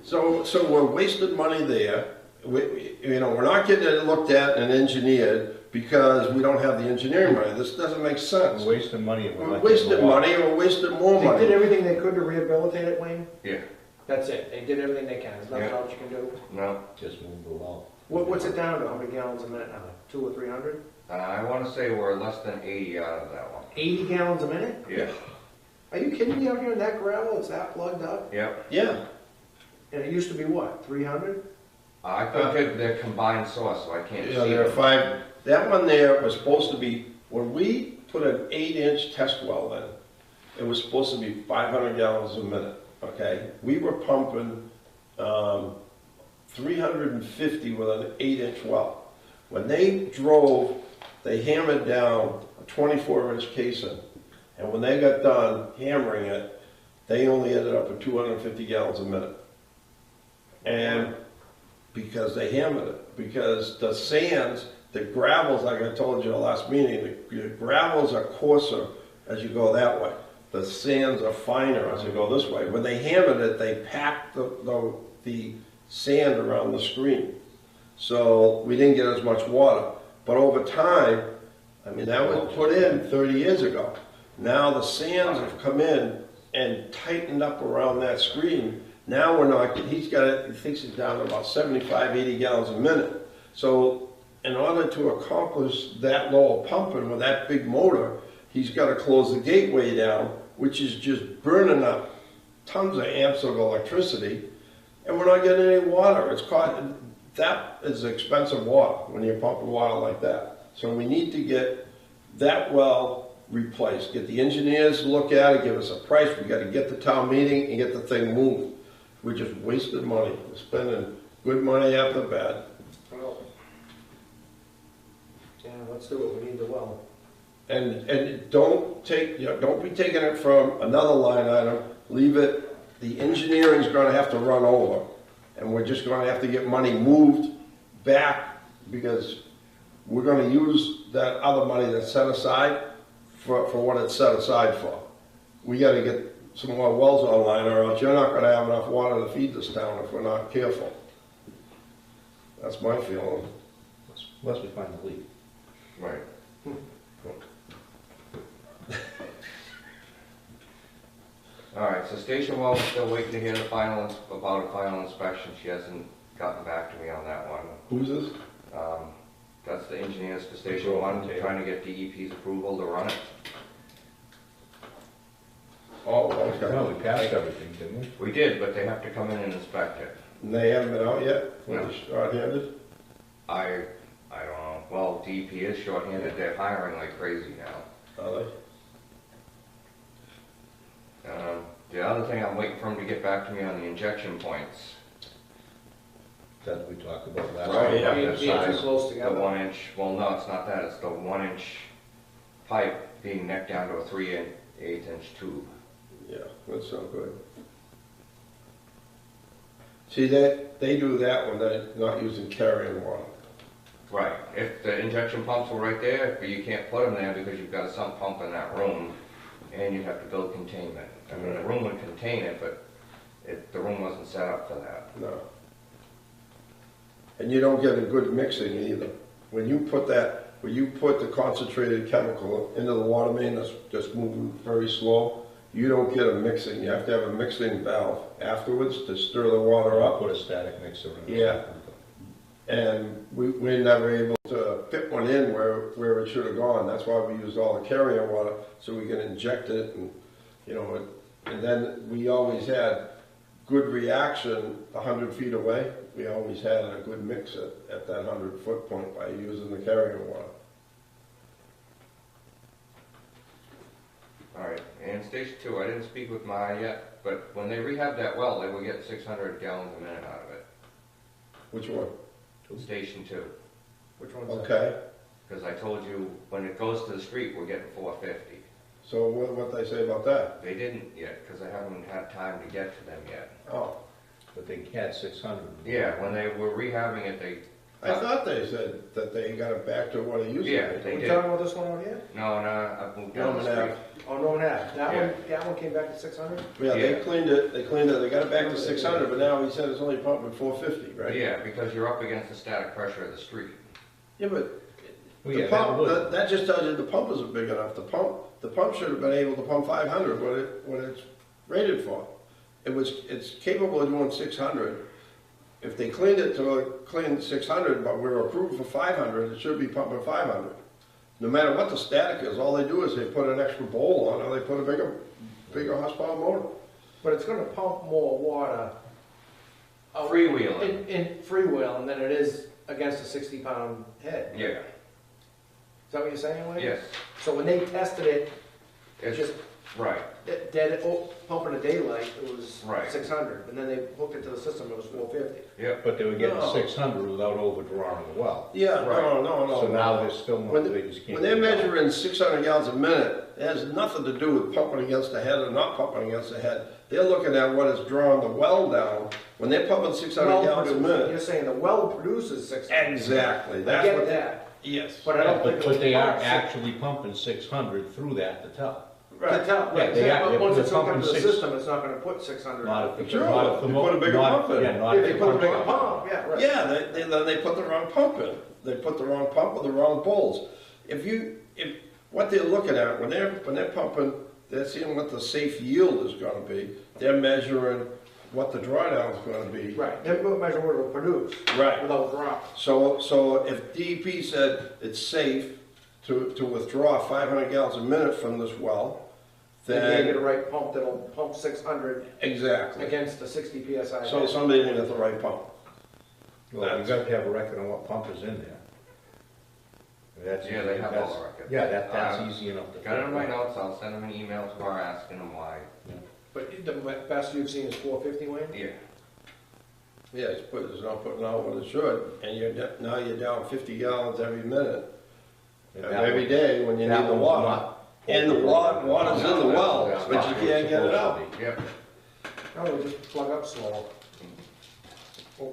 So we're wasting money there. We're not getting it looked at and engineered because we don't have the engineering money. This doesn't make sense. We're wasting money. and we're We're not getting the wasting water. money and we're wasting more They did money. everything they could to rehabilitate it, Wayne? Yeah, That's it, they did everything they can, there's nothing Yeah. else you can do? no, Just move the well. What's it down to, how many gallons a minute now, 200 or 300? I wanna say we're less than 80 out of that one. 80 gallons a minute? Yeah, Are you kidding me out here in that gravel, it's that plugged up? yep. Yeah, And it used to be what, 300? I think they're combined source, so I can't see there are it. 5, that one there was supposed to be, when we put an 8-inch test well in, it was supposed to be 500 gallons a minute, okay? We were pumping 350 with an 8-inch well. When they drove, they hammered down a 24-inch casing. And when they got done hammering it, they only ended up with 250 gallons a minute. And because they hammered it, because the sands, the gravels, like I told you the last meeting, the gravels are coarser as you go that way. The sands are finer as you go this way. When they hammered it, they packed the sand around the screen. So we didn't get as much water. But over time, I mean, that was put in 30 years ago. Now the sands have come in and tightened up around that screen. Now we're not, he thinks he's down to about 75, 80 gallons a minute. So in order to accomplish that low of pumping with that big motor, he's got to close the gateway down, which is just burning up tons of amps of electricity, and we're not getting any water. That is expensive water when you're pumping water like that. So we need to get that well replaced. Get the engineers to look at it, give us a price. We got to get the town meeting and get the thing moved. We just wasted money. We're spending good money after bad. Well, yeah, let's do it, we need the well. And don't be taking it from another line item. Leave it. The engineering's going to have to run over, and we're just going to have to get money moved back because we're going to use that other money that's set aside for what it's set aside for. We got to get some more wells online, or else you're not going to have enough water to feed this town if we're not careful. That's my feeling. Unless we find the leak. Right. All right, so station well, we're still waiting to hear about a final inspection. She hasn't gotten back to me on that one. Who's this? That's the engineers for station one, trying to get DEP's approval to run it. Oh, Well, okay. we passed everything, didn't we? We did, but they have to come in and inspect it. And they haven't been out yet? No. They're short-handed? I don't know. Well, DEP is shorthanded. They're hiring like crazy now. Are they? The other thing, I'm waiting for them to get back to me on the injection points. That we talked about last Right, week. yeah. Being too close The together. 1 inch, well, no, it's not that. It's the 1 inch pipe being necked down to a 3/8 inch tube. Yeah, that's not good. See, they do that when they're not using carrying water. Right. If the injection pumps were right there, but you can't put them there because you've got a sump pump in that room, and you'd have to build containment. I mean, the room would contain it, but the room wasn't set up for that. No. And you don't get a good mixing either. When you put the concentrated chemical into the water main that's just moving very slow, you don't get a mixing. You have to have a mixing valve afterwards to stir the water up. Put a static mixer in. Yeah. And we're never able to fit one in where it should have gone. That's why we used all the carrier water, so we can inject it and, and then we always had good reaction 100 feet away. We always had a good mix at that 100-foot point by using the carrier water. All right. And station 2, I didn't speak with Maya yet, but when they rehabbed that well, they would get 600 gallons a minute out of it. Which one? Station 2. Which one's that? Okay. Because I told you, when it goes to the street, we're getting 450. So what they say about that? They didn't yet, because I haven't had time to get to them yet. Oh. But they had 600. Yeah, when they were rehabbing it, they, I thought they said that they got it back to what it used to yeah, be. Are they we did. talking about this one over here? No, no, I moved down the Norman street. Oh, no one had. Yeah. That one came back to 600? Yeah, they Yeah. cleaned it, they got it back to 600, but now he said it's only pumping 450, right? Yeah, because you're up against the static pressure of the street. Yeah, but Well, the yeah, pump, that would. that just tells you the pump isn't big enough. The pump should have been able to pump 500, what it's rated for. It's capable of doing 600. If they cleaned it to clean 600, but we were approved for 500, it should be pumping 500. No matter what the static is, all they do is they put an extra bowl on, or they put a bigger horsepower motor. But it's gonna pump more water. out Freewheeling. In freewheeling than it is against a 60-pound head. Yeah, Is that what you're saying, Wayne? yes, So when they tested it, it's just right, dead, pump in the daylight, it was Right. 600. And then they hooked it to the system, it was 450. yep. But they were getting No. 600 without overdrawing the well. Yeah, Right. no. So now they're still not, they just can't. When they're get it done. measuring 600 gallons a minute, it has nothing to do with pumping against the head or not pumping against the head. They're looking at what is drawing the well down. When they're pumping 600 Well gallons a produced. You're minute. saying the well produces 600. Exactly, I that's get what. that, Yes. but I don't think. But it was they are pumped six- actually pumping 600 through that to tell. To Right. tell, Yeah, right, they are- but once they're it's hooked up pumping to the six- system, it's not gonna put 600 Not out. if the, Sure, not if the they mo- put a bigger not- pump in. Yeah, not If if they the put a pump's bigger up. pump, yeah, right. Yeah, then they put the wrong pump in. They put the wrong pump with the wrong bowls. If what they're looking at, when they're pumping, they're seeing what the safe yield is gonna be. They're measuring what the drawdown is gonna be. Right, they're measuring what it'll produce. Right. Without drop. So if DEP said it's safe to withdraw 500 gallons a minute from this well, They gave it a then, right pump that'll pump 600 exactly. against the 60 PSI. So somebody didn't get the right pump. Well, you got to have a record on what pump is in there. That's Yeah, they have all that's- the records. Yeah, that's Uh, easy enough to. Got it in figure my out. notes, I'll send them an email tomorrow asking them why. But the best you've seen is 450, Wayne? Yeah, Yeah, it's not putting out what it should, and now you're down 50 gallons every minute, And that every one- day when you that need the one's water. not And the water's in the No, well, that's but not you what can't get it out. yep. No, just plug up slow.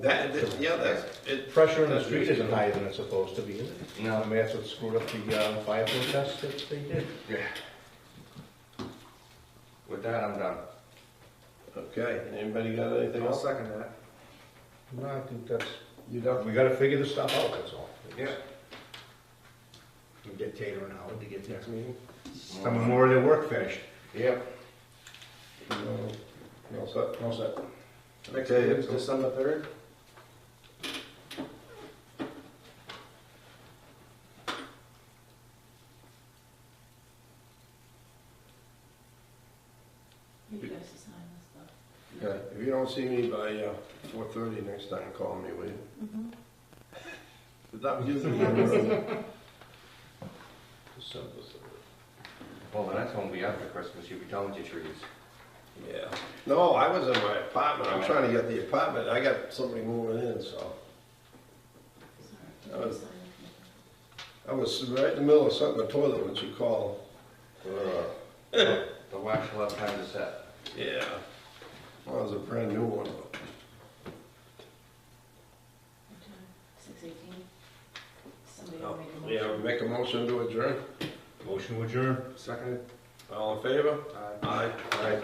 It. Pressure in the street isn't higher than it's supposed to be, is it? No. I mean, that's what screwed up the fire protest that they did. Yeah. With that, I'm done. Okay, anybody got anything I'll else? second that. No, I think that's, You done? we gotta figure this stuff out, that's all. Yeah. We'll get Tater and Howard to get Next meeting. some more of their work finished. Yep. No, set. All set. Next Okay. meeting is December 3rd. You guys to sign this stuff. Okay, if you don't see me by 4:30 next time, call me, will you? That gives me a Well, the next one will be after Christmas, you'll be done with your trees. Yeah. No, I was in my apartment. I'm trying to get the apartment. I got somebody moving in, so. Sorry, you Uh, sign it. I was right in the middle of something in the toilet when she called. The wax will have time to set. Yeah. Well, it was a brand new one. What time? 6:18? Somebody will make a motion. Yeah, make a motion to adjourn. Motion adjourned. Seconded. All in favor? Aye. Aye.